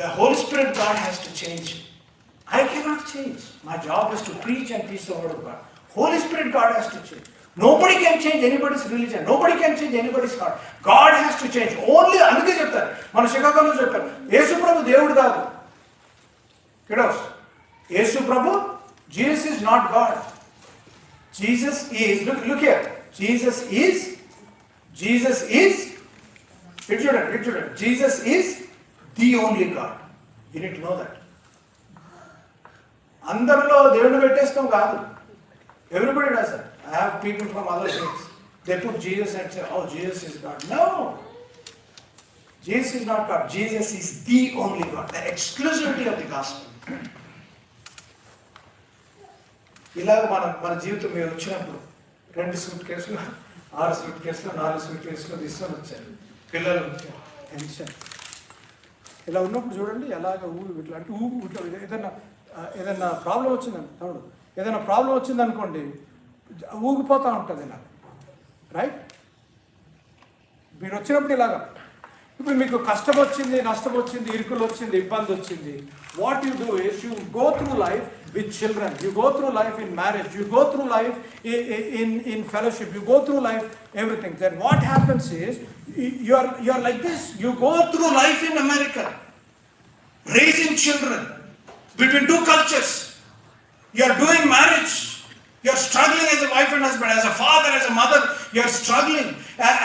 The Holy Spirit God has to change. I cannot change. My job is to preach and teach the word of God. Holy Spirit God has to change. Nobody can change anybody's religion. Nobody can change anybody's heart. God has to change. Only అందుకే చెప్తారు, మన శికాగోలో చెప్పారు, యేసు ప్రభు దేవుడు కాదు. Kiddos, Yesu Prabhu, Jesus is not God. Jesus is, look here, Jesus is, it shouldn't. Jesus is the only God. You need to know that. అందరిలో దేవుడిని పెట్టేస్తాం కాదు. Everybody does that. I have people from other faiths. They put Jesus and say, oh, Jesus is God. No. Jesus is not God. Jesus is the only God. The exclusivity of the gospel. ఇలాగ మన జీవితం మీరు వచ్చినప్పుడు 2 suit కేసులు, 6 suit కేసులు, 4 suit కేసులు తీసుకొని వచ్చారు. పిల్లలు టెన్షన్. ఇలా ఉన్నప్పుడు చూడండి ఎలాగ ఇట్లా అంటే ఇట్లా ఏదైనా ప్రాబ్లం వచ్చిందని తమ్ముడు, ఏదైనా ప్రాబ్లం వచ్చిందనుకోండి, ఊగిపోతూ ఉంటుంది ఇలా, రైట్? మీరు వచ్చినప్పుడు ఇలాగా, ఇప్పుడు మీకు కష్టం వచ్చింది, నష్టం వచ్చింది, ఇరుకులు వచ్చింది, ఇబ్బంది వచ్చింది, what you do is you go through life with children, you go through life in marriage, you go through life in fellowship, you go through life everything. Then what happens is you are like this. You go through life in America, raising children between 2 cultures. You are doing marriage, you are struggling as a wife and husband, as a father, as a mother, you are struggling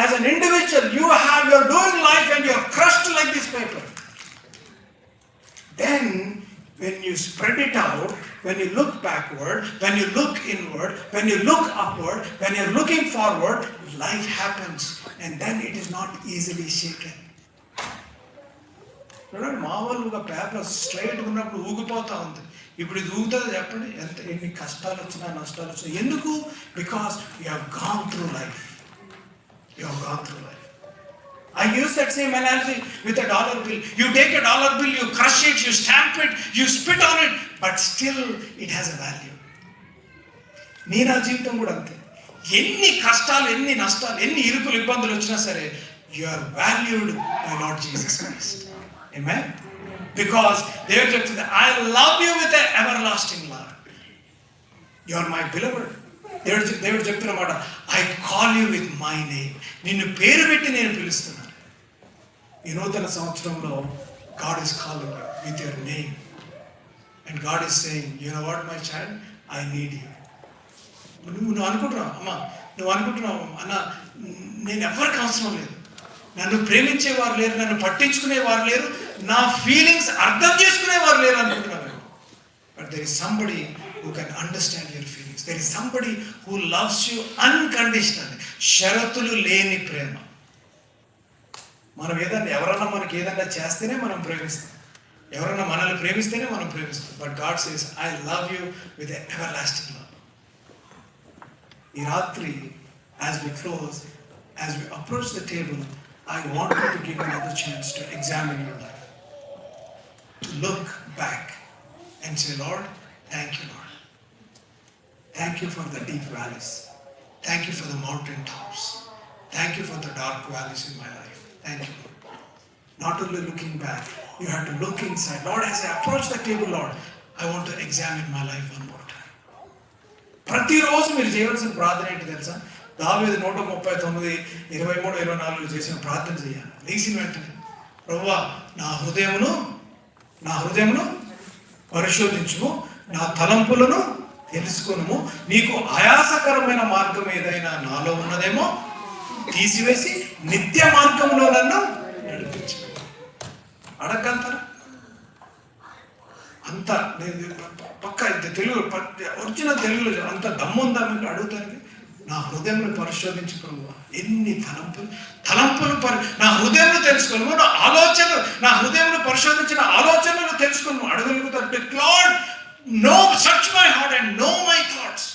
as an individual. You are doing life and you are crushed like this paper. Then when you spread it out, when you look backward, when you look inward, when you look upward, when you're looking forward, life happens, and then it is not easily shaken. చూడండి, మామూలుగా paper straight ఉన్నప్పుడు ఊగిపోతూ ఉంది. ఇప్పుడు ఇది ఊగుతుందో చెప్పండి, ఎన్ని కష్టాలు వచ్చినా, నష్టాలు వచ్చినా. ఎందుకు? Because you have gone through life. I use that same analogy with a dollar bill. You take a dollar bill, you crush it, you stamp it, you spit on it, but still it has a value. నా జీవితం కూడా అంతే. ఎన్ని కష్టాలు, ఎన్ని నష్టాలు, ఎన్ని ఇరుకులు, ఇబ్బందులు వచ్చినా సరే, you are valued by Lord Jesus Christ. Amen? Because దేవుడు చెప్తుంది, I love you with an everlasting love. You are my beloved. దేవుడు చెప్తున్న మాట, I call you with my name. నిన్ను పేరు పెట్టి నేను పిలుస్తున్నాను. ఈ నూతన సంవత్సరంలో God is calling you with your name. And God is saying, you know what, my child, I need you. నువ్వు అనుకుంటున్నావు, అమ్మా, నువ్వు అనుకుంటున్నావు, అన్న, నేను ఎవరికి అవసరం లేదు, నన్ను ప్రేమించేవారు లేరు, నన్ను పట్టించుకునేవారు లేరు, నా ఫీలింగ్స్ అర్థం చేసుకునేవారు లేరు అనుకుంటున్నాను. But there is somebody who can understand your feelings. There is somebody who loves you unconditionally. షరతులు లేని ప్రేమ. మనం ఎవరన్నా మనకి ఏదన్నా చేస్తేనే మనం ప్రేమిస్తాం, ఎవరన్నా మనల్ని ప్రేమిస్తేనే మనం ప్రేమిస్తాం. But God says, I love you with everlasting love. ఈ రాత్రి as we close, as we approach the table, I want you to give another chance to examine your life, to look back and say, Lord, thank you, Lord. Thank you for the deep valleys. Thank you for the mountain tops. Thank you for the dark valleys in my life. Thank you, Lord. Not only looking back, you have to look inside. Lord, as I approach the table, Lord, I want to examine my life one more time. ప్రతిరోజు మీరు చేయవలసిన ప్రార్థన ఏంటి తెలుసా? దావీదు 139, 23, 24 చేసిన ప్రార్థన చేయాలి. లేచిన వెంటనే, ప్రభువా నా హృదయమును పరిశోధించుము, నా తలంపులను తెలుసుకొనుము, నీకు ఆయాసకరమైన మార్గం ఏదైనా నాలో ఉన్నదేమో తీసివేసి నిత్య మార్గంలో నన్ను నడిపించు. అడగలుగుతారా? అంత పక్క తెలుగు ఒరిజినల్ తెలుగులో అంత దమ్ముందా మీకు అడుగుతానికి? నా హృదయంను పరిశోధించుకున్నావా? ఎన్ని తలంపులు నా హృదయంలో తెలుసుకున్నాము, నా హృదయంలో పరిశోధించిన ఆలోచనలు తెలుసుకున్నాము. అడగలుగుతారు. Lord, know search my heart and know my thoughts.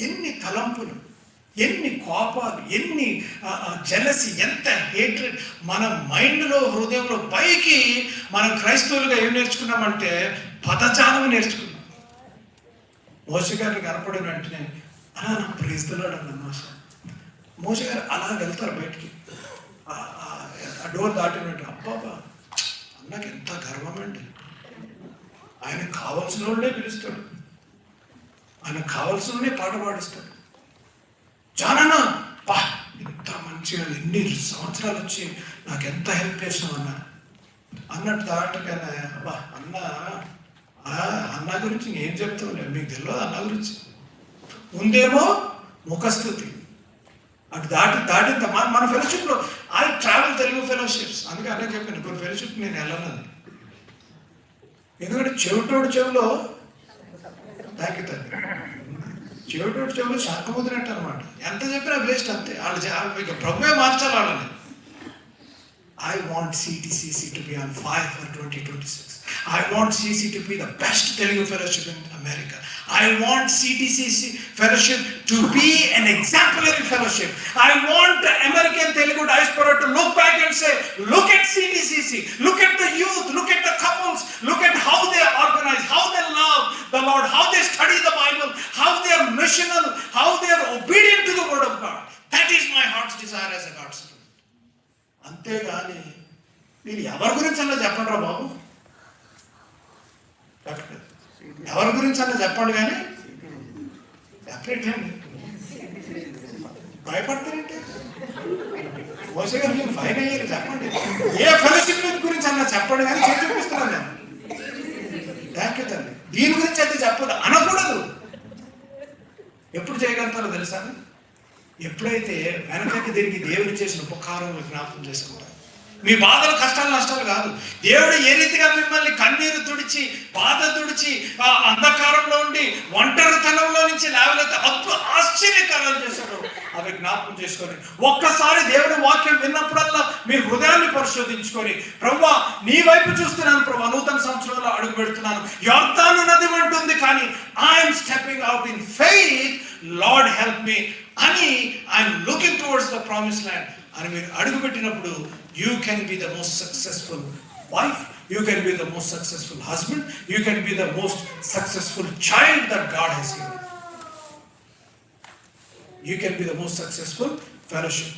ఎన్ని తలంపులు, ఎన్ని కోపాలు, ఎన్ని జెలసీ, ఎంత హేట్రెడ్ మన మైండ్లో, హృదయంలో. పైకి మనం క్రైస్తవులుగా ఏం నేర్చుకున్నామంటే పదజాలం నేర్చుకున్నాం. మోషే గారిని కనపడిన వెంటనే అలా నా ప్రేస్తున్నాడు అన్న మోషే గారు అలా వెళ్తారు బయటికి, ఆ డోర్ దాటినట్టు. అబ్బాబా, అన్నకి ఎంత గర్వం అండి. ఆయనకు కావాల్సిన వాళ్ళే పిలుస్తాడు, ఆయనకు కావాల్సిన వాళ్ళే పాట పాడిస్తాడు. జానన్న పా ఎంత మంచిగా ఎన్ని సంవత్సరాలు వచ్చి నాకు ఎంత హెల్ప్ చేసావు అన్నట్టు దాటగానే, అబ్బా అన్న గురించి ఏం చెప్తావులే, మీకు తెలియదు అన్న గురించి. ముందేమో ముఖస్థుతి, అటు దాటింత మన ఫెలోషిప్లో ఐ ట్రావెల్ తెలుగు ఫెలోషిప్స్. అందుకే అదే చెప్పాను, కొన్ని ఫెలోషిప్ నేను వెళ్ళను. ఎందుకంటే చెవిలో తాకితుంది, చెవిలో శాఖముద్రినట్టు అనమాట. ఎంత చెప్పినా వేస్ట్ అంతే. వాళ్ళు ప్రభువే మార్చాలి వాళ్ళని. I want CTCC to be on fire for 2026. I want CC to be the best Telugu fellowship in America. I want CTCC fellowship to be an exemplary fellowship. I want the American Telugu diaspora to look back and say, look at CTCC, look at the youth, look at the couples, look at how they are organized, how they love the Lord, how they study the Bible, how they are missional, how they are obedient to the word of God. That is my heart's desire as a God's student. అంతేగాని మీరు ఎవరి గురించి అన్నా చెప్పండి రా బాబు, ఎవరి గురించి అన్నా చెప్పండి, కానీ చెప్పలేటండి. భయపడతారంటే మోసే గారు మీరు ఫైన్ అయ్యారు చెప్పండి. ఏ ఫెలోషిప్ గురించి అన్నా చెప్పండి, కానీ చేసి చూపిస్తున్నాను నేను. థ్యాంక్ యూ తల్లి. దీని గురించి అయితే చెప్పదు అనకూడదు. ఎప్పుడు చేయగలుగుతారో తెలుసా? ఎప్పుడైతే వెనకకి తిరిగి దేవుడు చేసిన ఉపకారములు జ్ఞాపకం చేసుకుంటారు. మీ బాధలు, కష్టాలు, నష్టాలు కాదు. దేవుడు ఏ రీతిగా మిమ్మల్ని కన్నీరు తుడిచి, బాధ తుడిచి, ఆ అంధకారంలో ఉండి ఒంటరితనంలో నుంచి లేవలైతే ఆశ్చర్యకారాలు చేశాడు, అవి జ్ఞాపకం చేసుకొని ఒక్కసారి దేవుడి వాక్యం విన్నప్పుడల్లా మీ హృదయాన్ని పరిశోధించుకొని, ప్రభువా నీ వైపు చూస్తున్నాను ప్రభువా, నూతన సంవత్సరంలో అడుగు పెడుతున్నాను, యొర్దాను నది అంటుంది కానీ I'm stepping out in faith, Lord help me అని, I'm looking towards the promised land అని మీరు అడుగు పెట్టినప్పుడు, you can be the most successful wife, you can be the most successful husband, you can be the most successful child that God has given. You can be the most successful fellowship,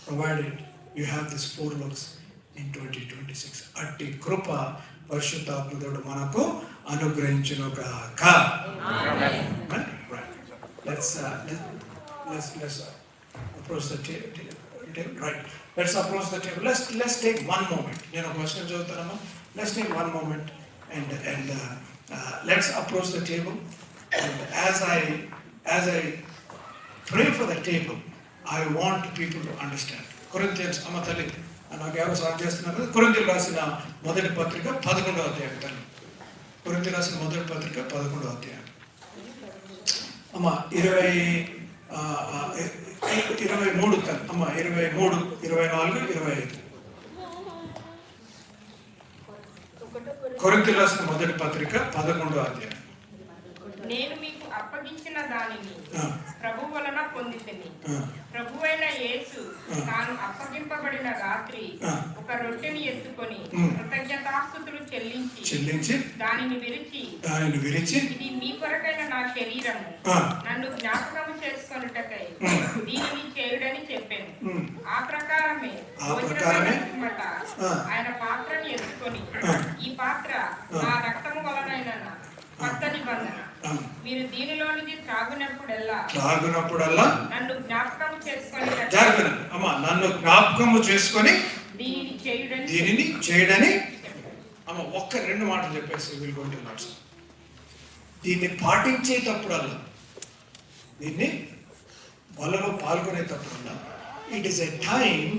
provided you have these 4 looks in 2026. Atti krupa parishuddhaత్మ దేవుడు మనకు అనుగ్రహించునుగాక. Amen. Right. Let's approach the table. Right. Let's approach the table. Let's take one moment. You know, question chudutana. Let's take one moment and let's approach the table. And as I pray for the table, I want people to understand. Corinthians amathali నాకు ఎవరు సాయం చేస్తున్నారు? కొరింథీయులకు రాసిన మొదటి పత్రిక 11వ అధ్యాయం. కొరింథీయులకు రాసిన మొదటి పత్రిక 11వ అధ్యాయం. అమ్మ 23 అమ్మ 23, 24, 25. కొరింథీయులకు రాసిన మొదటి పత్రిక 11వ అధ్యాయం. నేను మీకు అప్పగించిన దానిని ప్రభు వలన పొందితిని. ప్రభువైన యేసు తాను అప్పగింపబడిన రాత్రి ఒక రొట్టెని ఎత్తుకొని కృతజ్ఞతాస్తుతులు చెల్లించి దానిని విరిచి ఇది మీ కొరకైన నా శరీరము, నన్ను జ్ఞాపకము చేసుకొనుటకై దీనిని చేయుడని చెప్పాను. ఆ ప్రకారమే ఆ ప్రకారమే పిమ్మట ఆయన పాత్రని ఎత్తుకొని ఈ పాత్ర నా రక్తము వలనైన కొత్త నిబంధన. మీరు దీనిలోనిది త్రాగునప్పుడల్లా నన్ను జ్ఞాపకం చేసుకొని జాగ్రత్త అమ్మా, నన్ను జ్ఞాపకము చేసుకొని దీనిని చేయడని. అమ్మ ఒక్క 2 మాటలు చెప్పేసి వీల్ గో టు లాట్స్. దీన్ని పాటించేటప్పుడల్లా, దీన్ని వాళ్ళలో పాల్గొనేటప్పుడల్లా, it is a time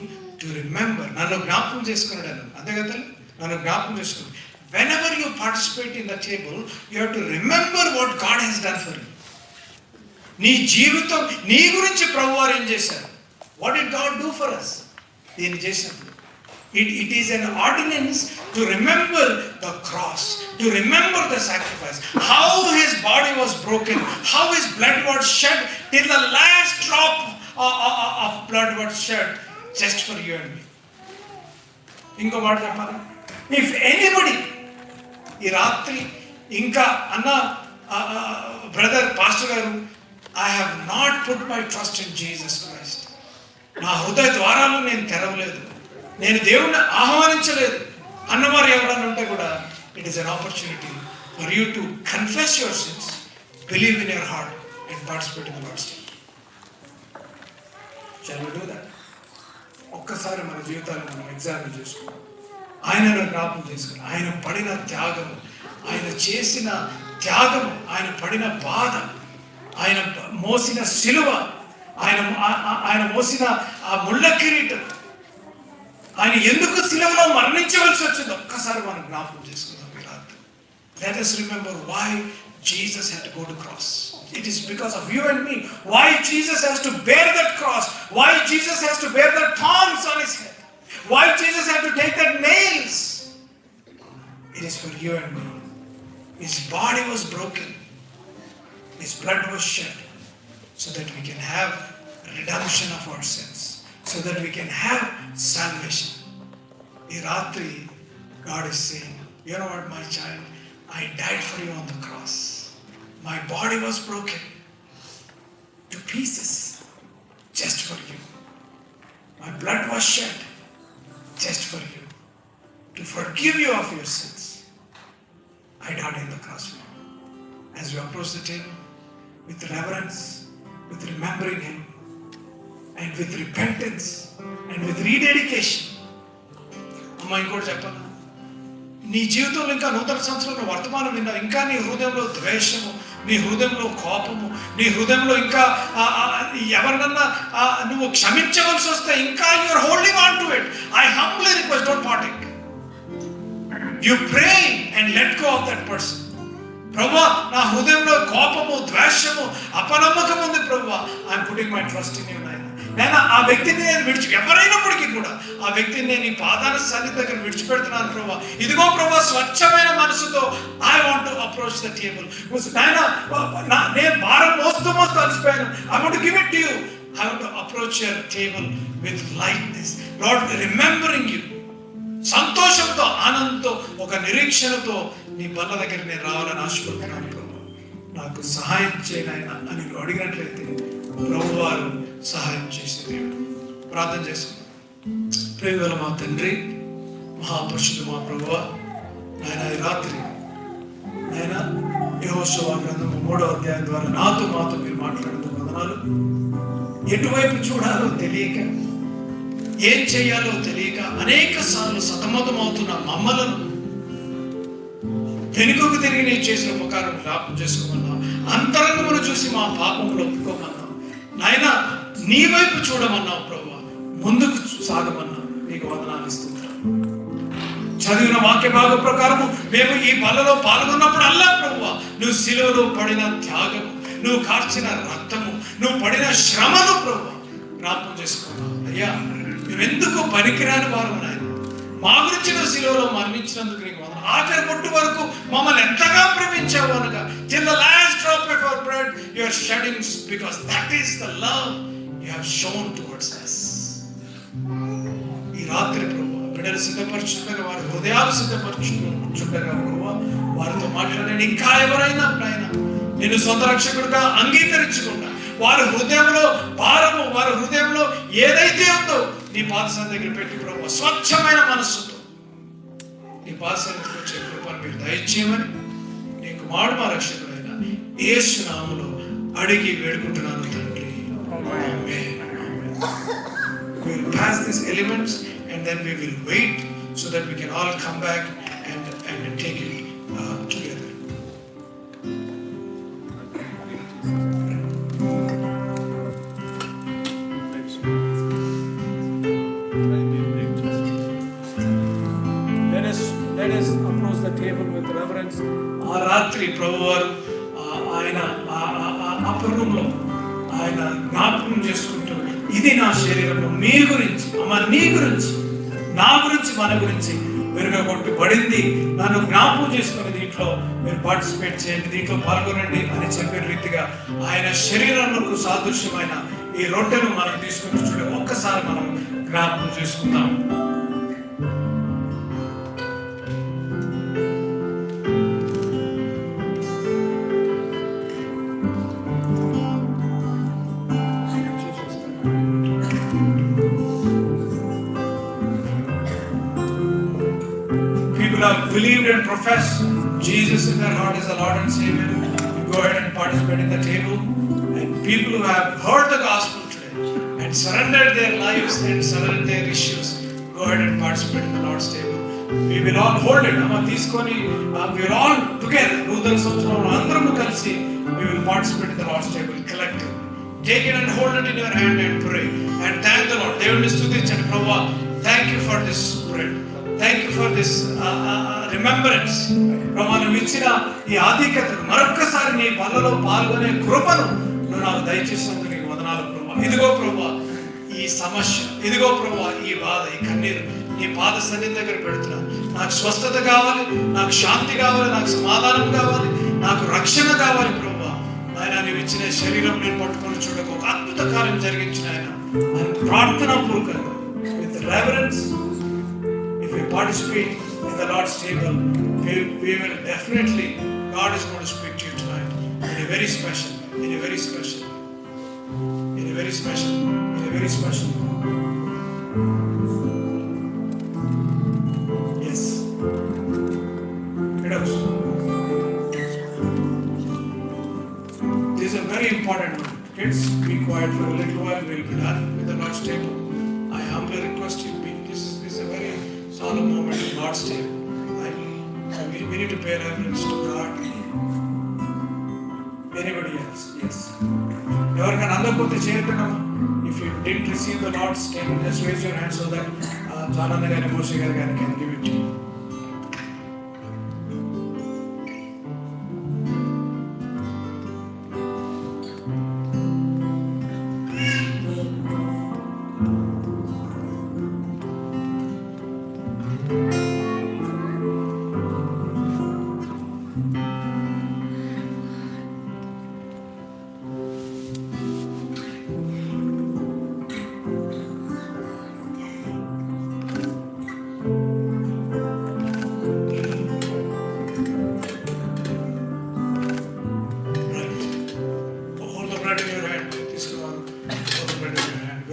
to remember. నన్ను జ్ఞాపకం చేసుకున్నాడు, అంతే కదా, నన్ను జ్ఞాపకం చేసుకున్నాడు. Whenever you participate in the table, you have to remember what God has done for you. నీ జీవితం, నీ గురించి ప్రభువారు ఏం చేశారు? What did God do for us? దీన్ని చేసినప్పుడు it is an ordinance to remember the cross, to remember the sacrifice, how his body was broken, how his blood was shed till the last drop of blood was shed just for you and me. ఇంకో మాట చెప్పాలి, if anybody ఈ రాత్రి ఇంకా అన్న brother pastor గారు, I have not put my trust in Jesus Christ, నా హృదయ ద్వారాలు నేను తెరవలేదు, నేను దేవుణ్ణి ఆహ్వానించలేదు అన్నవారు ఎవరన్నా ఉంటే కూడా, it is an opportunity for you to confess your sins, believe in your heart and participate in the Lord's day. Shall we do that? ఒక్కసారి మన జీవితాన్ని మనం ఎగ్జామిన్ చేసుకున్నాం, ఆయనను జ్ఞాపకం చేసుకుని, ఆయన పడిన త్యాగము, ఆయన చేసిన త్యాగము, ఆయన పడిన బాధ, ఆయన మోసిన సిలువ, ఆయన మోసిన ఆ ముళ్ళ కిరీటం, ఆయన ఎందుకు సిలువలో మరణించవలసి వచ్చింది ఒక్కసారి మనం జ్ఞాపకం చేసుకుందాం ఈ రాత్రి. Let us remember why Jesus had to go to cross. It is because of you and me. Why Jesus has to bear that cross. Why Jesus has to bear the thorns on his head. Why Jesus had to take that nails. It is for you and me. His body was broken. His blood was shed so that we can have redemption of our sins. So that we can have salvation. Ee ratri, God is saying, you know what, my child, I died for you on the cross. My body was broken to pieces just for you. My blood was shed just for you, to forgive you of your sins. I died on the cross for you. As we approach the table with reverence, with remembering him, and with repentance, and with rededication. అమ్మా ఇంకోటి చెప్పాలా, నీ జీవితంలో ఇంకా నూతన సంవత్సరంలో వర్తమానం విన్నావు, ఇంకా నీ హృదయంలో ద్వేషము, నీ హృదయంలో కోపము, నీ హృదయంలో ఇంకా ఎవరినన్నా నువ్వు క్షమించవలసి వస్తే ఇంకా you're holding on to it. I humbly request, don't partake. You pray and let go of that person. ప్రభువా, నా హృదయంలో కోపము, ద్వేషము, అపనమ్మకం ఉంది ప్రభువా, I'm putting my trust in you నాయనా. నేను ఆ వ్యక్తిని నేను ఎవరైనప్పటికీ కూడా ఆ వ్యక్తిని నేను ఈ పాదాల సన్నిధి దగ్గర విడిచిపెడుతున్నాను ప్రభువా. ఇదిగో ప్రభువా, స్వచ్ఛమైన మనసుతో I want to approach the table. నాయనా, నేను భారం మోస్తూ అలసిపోయాను. I want to give it to you. I want to approach your table with lightness, Lord, remembering you. సంతోషంతో, ఆనందంతో, ఒక నిరీక్షణతో నీ బల్ల దగ్గర నేను రావాలని ఆశపడుతున్నాను ప్రభు. నాకు సహాయం చేయనాయన అని నువ్వు అడిగినట్లయితే ప్రభు వారు సహాయం చేసే దేవుడు. ప్రార్థన చేసుకున్నాం. ప్రేమగల మా తండ్రి, మహాపరిశుద్ధ మా ప్రభువా, నాయన ఈ రాత్రి నాయన యెహోషువ గ్రంథము 3వ అధ్యాయం ద్వారా మాతో మీరు మాట్లాడినందుకు వందనాలు. ఎటువైపు చూడాలో తెలియక, ఏం చేయాలో తెలియక అనేక సార్లు సతమతమవుతున్న మమ్మలను వెనుకకు తిరిగి నేను చేసిన ఉపకారం జ్ఞాపకం చేసుకోమన్నావు. అంతరంగమును చూసి మా పాపములు ఒప్పుకోమన్నావు నాయన. నీ వైపు చూడమన్నావు ప్రభువా, ముందుకు సాగమన్నావు. నీకు వందనాలు ఇస్తున్నాను. చదివిన వాక్య భాగం ప్రకారము మేము ఈ బలలో పాల్గొన్నప్పుడు అల్లా ప్రభువా, నువ్వు శిలువలో పడిన త్యాగము, నువ్వు కార్చిన రక్తము, నువ్వు పడిన శ్రమను ప్రభువా జ్ఞాపకం చేసుకున్నావు. అయ్యా, నువ్వెందుకు పనికిరాని వారు నాయన, మా గురించి నువ్వు శిలువలో మరణించినందుకు నీకు వందనాలు. ఆఖరి పొట్టు వరకు మమ్మల్ని ఎంతగా ప్రేమించావు అనగా, till the last drop of our blood you are shedding, because that is the love you have shown towards us. ఈ రాత్రి ప్రభువా, బిడ్డలు సిద్ధపరచుండగా, వారి హృదయాలు సిద్ధపరచుండగా ప్రభువా, వారితో మాట్లాడండి. ఇంకా ఎవరైనా నాయన నేను సొంత రక్షకుడిగా అంగీకరించకుండా వారి హృదయంలో భారము, వారి హృదయంలో ఏదైతే ఉందో నీ పాదసన దగ్గర పెట్టి ప్రభు స్వచ్ఛమైన మనస్సుతో నీ పాదసన్నిధికి వచ్చే కృపను మీరు దయచేయమని నీ కుమారుడు మా రక్షకుడైన యేసు నామములో అడిగి వేడుకుంటున్నాను తండ్రి. Amen. We will pass these elements and then we will wait so that we can all come back and take it together. Let us approach the table with reverence. ఆ రాత్రి ప్రభువారు ఆయన అపూర్వంలో ఆయన జ్ఞాపకం చేసుకుంటూ ఇది నా శరీరము మీ గురించి అమ్మ నీ గురించి నా గురించి మన గురించి విరగొట్టబడింది, నన్ను జ్ఞాపకం చేసుకుని దీంట్లో మీరు పార్టిసిపేట్ చేయండి, దీంట్లో పాల్గొనండి అని చెప్పిన రీతిగా ఆయన శరీరంలో సాదృశ్యమైన ఈ రొట్టెను మనం తీసుకుని చూడ ఒక్కసారి మనం జ్ఞాపకం చేసుకుందాం. Have believed and professed Jesus in their heart as the Lord and Savior, you go ahead and participate in the table. And people who have heard the gospel today and surrendered their lives and surrendered their issues, go ahead and participate in the Lord's table. We will all hold it. We will all together, we will participate in the Lord's table collectively. Take it and hold it in your hand and pray and thank the Lord. Thank you for this bread. Thank you for this remembrance. ప్రభావం ఇచ్చిన ఈ ఆధిక్యతను మరొక్కసారి నీ బలలో పాల్గొనే కృపను నువ్వు నాకు దయచేసినందుకు నీకు వందనాలు ప్రభా. ఇదిగో ప్రభా ఈ సమస్య, ఇదిగో ప్రభా ఈ బాధ, ఈ కన్నీరు నీ పాద సన్నిధి దగ్గర పెడుతున్నాను. నాకు స్వస్థత కావాలి, నాకు శాంతి కావాలి, నాకు సమాధానం కావాలి, నాకు రక్షణ కావాలి ప్రభా. ఆయన నీవు ఇచ్చిన శరీరం నేను పట్టుకొని చూడక ఒక అద్భుత కార్యం జరిగించిన ఆయన ప్రార్థనా పూర్వకంగా with reverence if we participate in the Lord's table, we will definitely, God is going to speak to you tonight in a very special way, in a very special way, in a very special way, in a very special way. Yes. Kiddos. This is a very important moment. Kids, be quiet for a little while, we will be done with the Lord's table. I humbly request you, this is a very solemn moment in God's table. We need to pay reverence to God. Anybody else? Yes. ఎవరికైనా అందకపోతే చేయటమ్మా. If you didn't receive the Lord's table, just raise your hand so that John and Moshe can give it to you.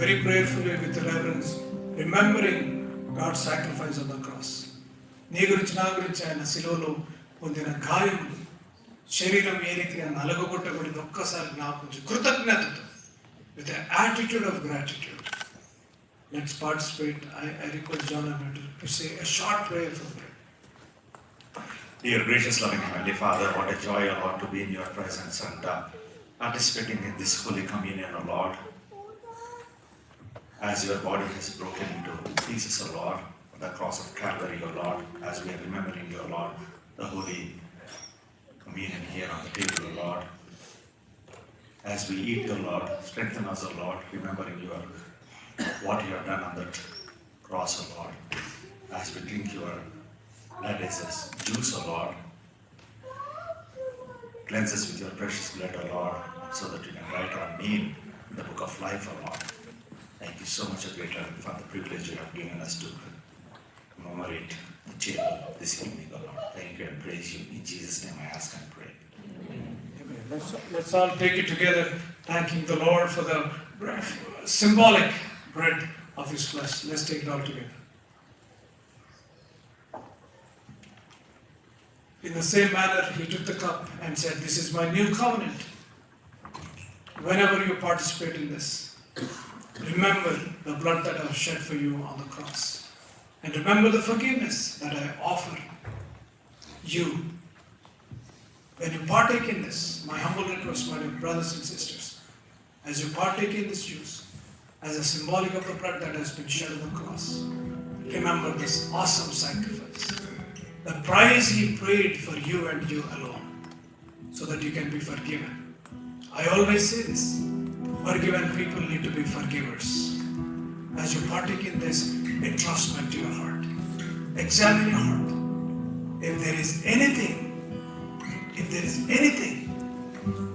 Very prayerfully with reverence, remembering God's sacrifice on the cross. నీ గురించి నా గురించి ఆయన శిలువలో పొందిన గాయములు, శరీరం ఏ రీతిగా నలగొట్టబడింది ఒక్కసారి జ్ఞాపకం కృతజ్ఞతతో with an attitude of gratitude. Let's participate. I request John to say a short prayer for prayer. Dear gracious loving Heavenly Father, what a joy, O Lord, to be in your presence and participating in this Holy Communion, O Lord. As your body is broken into pieces, O Lord, on the cross of Calvary, O Lord, as we are remembering, O Lord, the Holy Communion here on the table, O Lord. As we eat, O Lord, strengthen us, O Lord, remembering what you have done on that cross, O Lord. As we drink your blood as juice, O Lord, cleanse us with your precious blood, O Lord, so that you can write our name in the book of life, O Lord. Thank you so much, Creator, for the privilege you have given us to commemorate the table this evening, O Lord. Thank you and praise you. In Jesus' name I ask and pray. Amen. Let's all take it together, thanking the Lord for the symbolic bread of his flesh. Let's take it all together. In the same manner, he took the cup and said, "This is my new covenant. Whenever you participate in this, remember the blood that I have shed for you on the cross. And remember the forgiveness that I offer you. When you partake in this, my humble request, my dear brothers and sisters, as you partake in this juice, as a symbolic of the blood that has been shed on the cross, remember this awesome sacrifice. The price he paid for you and you alone, so that you can be forgiven. I always say this, forgiven people need to be forgivers. As you partake in this, introspect your heart. Examine your heart. If there is anything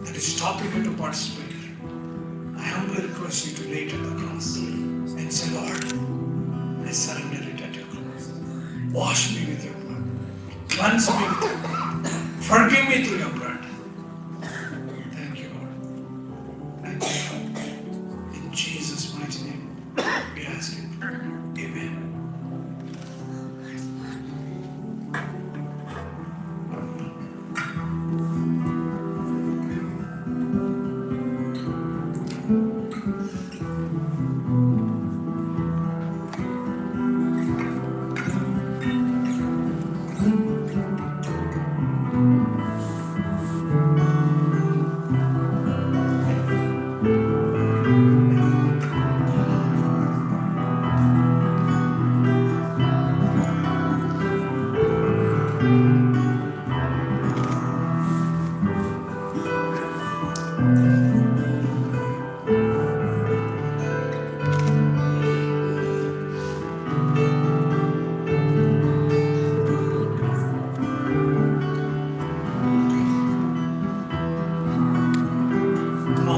that is stopping you to participate, I humbly request you to lay it at the cross and say, "Lord, I surrender it at your cross. Wash me with your blood. Cleanse me with your blood. Forgive me through your blood." Thank you, Lord. Thank you. In Jesus' mighty name, we ask it. Amen.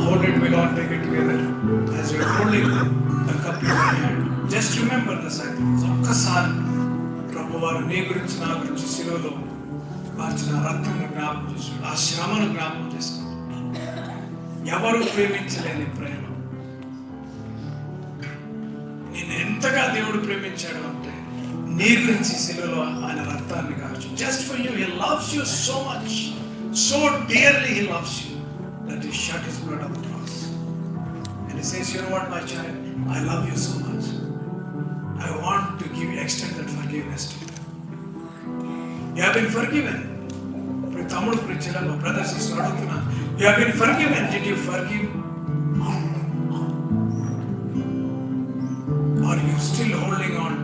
Hold it, we'll all take it together. As you're holding the cup in your hand, just remember the sacrifice. ఒక్కసారి ప్రభువారు నీ గురించి నా గురించి శిలువలో మార్చిన రక్తంను జ్ఞాపకం చేసుకోండి. ఆ శ్రమను జ్ఞాపకం చేసుకోండి. ఎవరు ప్రేమించలేని ప్రేమ. నిన్ను ఎంతగా దేవుడు ప్రేమించాడు అంటే నీ గురించి శిలువలో ఆయన రక్తాన్ని కార్చు. Just for you, he loves you so much, so dearly he loves you, that he shed his blood on the cross. And he says, "You know what, my child, I love you so much. I want to extend that forgiveness to you. You have been forgiven." తమ్ముడు ప్రిచ్చిన మా brothers sister అడుగుతున్నా, "You have been forgiven. Did you forgive? Are you still holding on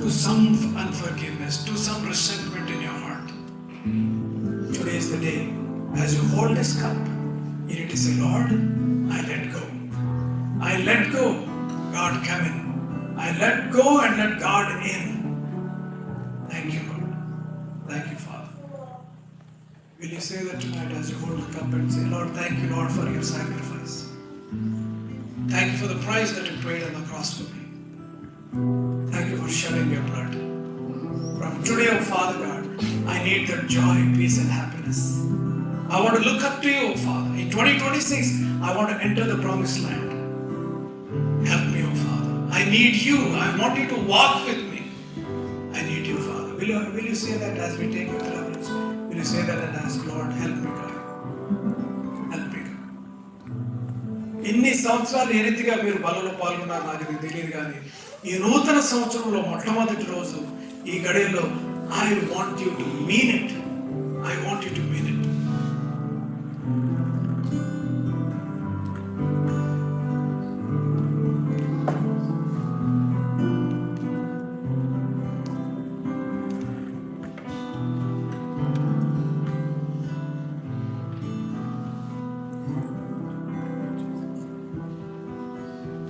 to some unforgiveness, to some resentment in your heart?" Today is the day. As you hold this cup, you need to say, "Lord, I let go. I let go. God, come in. I let go and let God in." Thank you, Lord. Thank you, Father. Will you say that tonight as you hold the cup and say, "Lord, thank you, Lord, for your sacrifice. Thank you for the price that you paid on the cross for me. Thank you for shedding your blood. From today, oh Father God, I need the joy, peace and happiness. I want to look up to you, oh Father. In 2026, I want to enter the promised land. Help me, oh Father. I need you. I want you to walk with me. I need you, Father." Will you say that as we take with reverence? Will you say that and ask, "Lord, help me, God. Help me, God." ఇన్ని సంవత్సరాలు ఏ రీతిగా మీరు బలలో పాల్గొన్నారు నాకు ఇది తెలియదు, కానీ ఈ నూతన సంవత్సరంలో మొట్టమొదటి రోజు ఈ గడియలో I want you to mean it. I want you to mean it.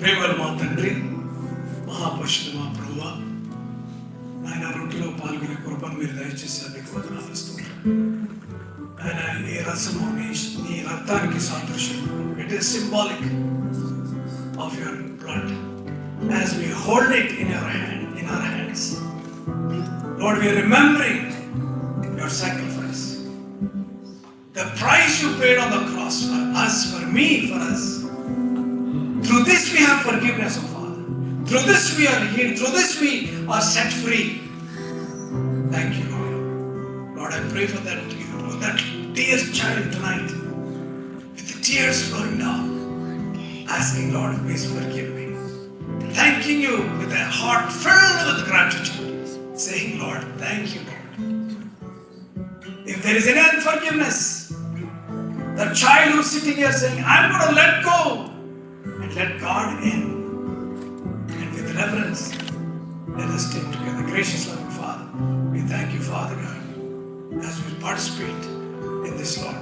ప్రేమల మా తండ్రి, మహాపరిశుద్ధ మా ప్రభువా, ఆయన రొట్టెలో పాల్గొనే కృపను మీరు దయచేసి మీకు వందనాలు ఇస్తున్నాను. ఆయన ఈ రసము నీ రక్తానికి సాదృశ్యం. It is symbolic of your blood. As we hold it in our hands, Lord, we are remembering your sacrifice, the price you paid on the cross for us, for me, for us. Through this we have forgiveness, oh Father. Through this we are healed. Through this we are set free. Thank you, Lord. Lord, I pray for that dear child tonight, with the tears flowing down, asking, Lord, please forgive me. Thanking you with a heart filled with gratitude, saying, Lord, thank you, Lord. If there is any unforgiveness, the child who's sitting here saying, I'm going to let go and let God in. And with reverence, let us stay together. Gracious loving Father, we thank you, Father God, as we participate in this, Lord.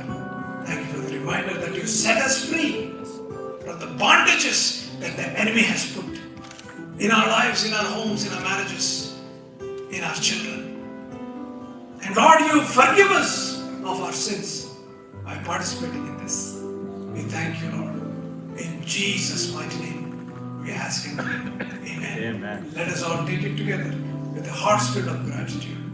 Thank you for the reminder that you set us free from the bondages that the enemy has put in our lives, in our homes, in our marriages, in our children. And Lord, you forgive us of our sins by participating in this. We thank you, Lord. In Jesus' mighty name, we ask and pray. Amen. Amen. Let us all take it together with the hearts filled of gratitude.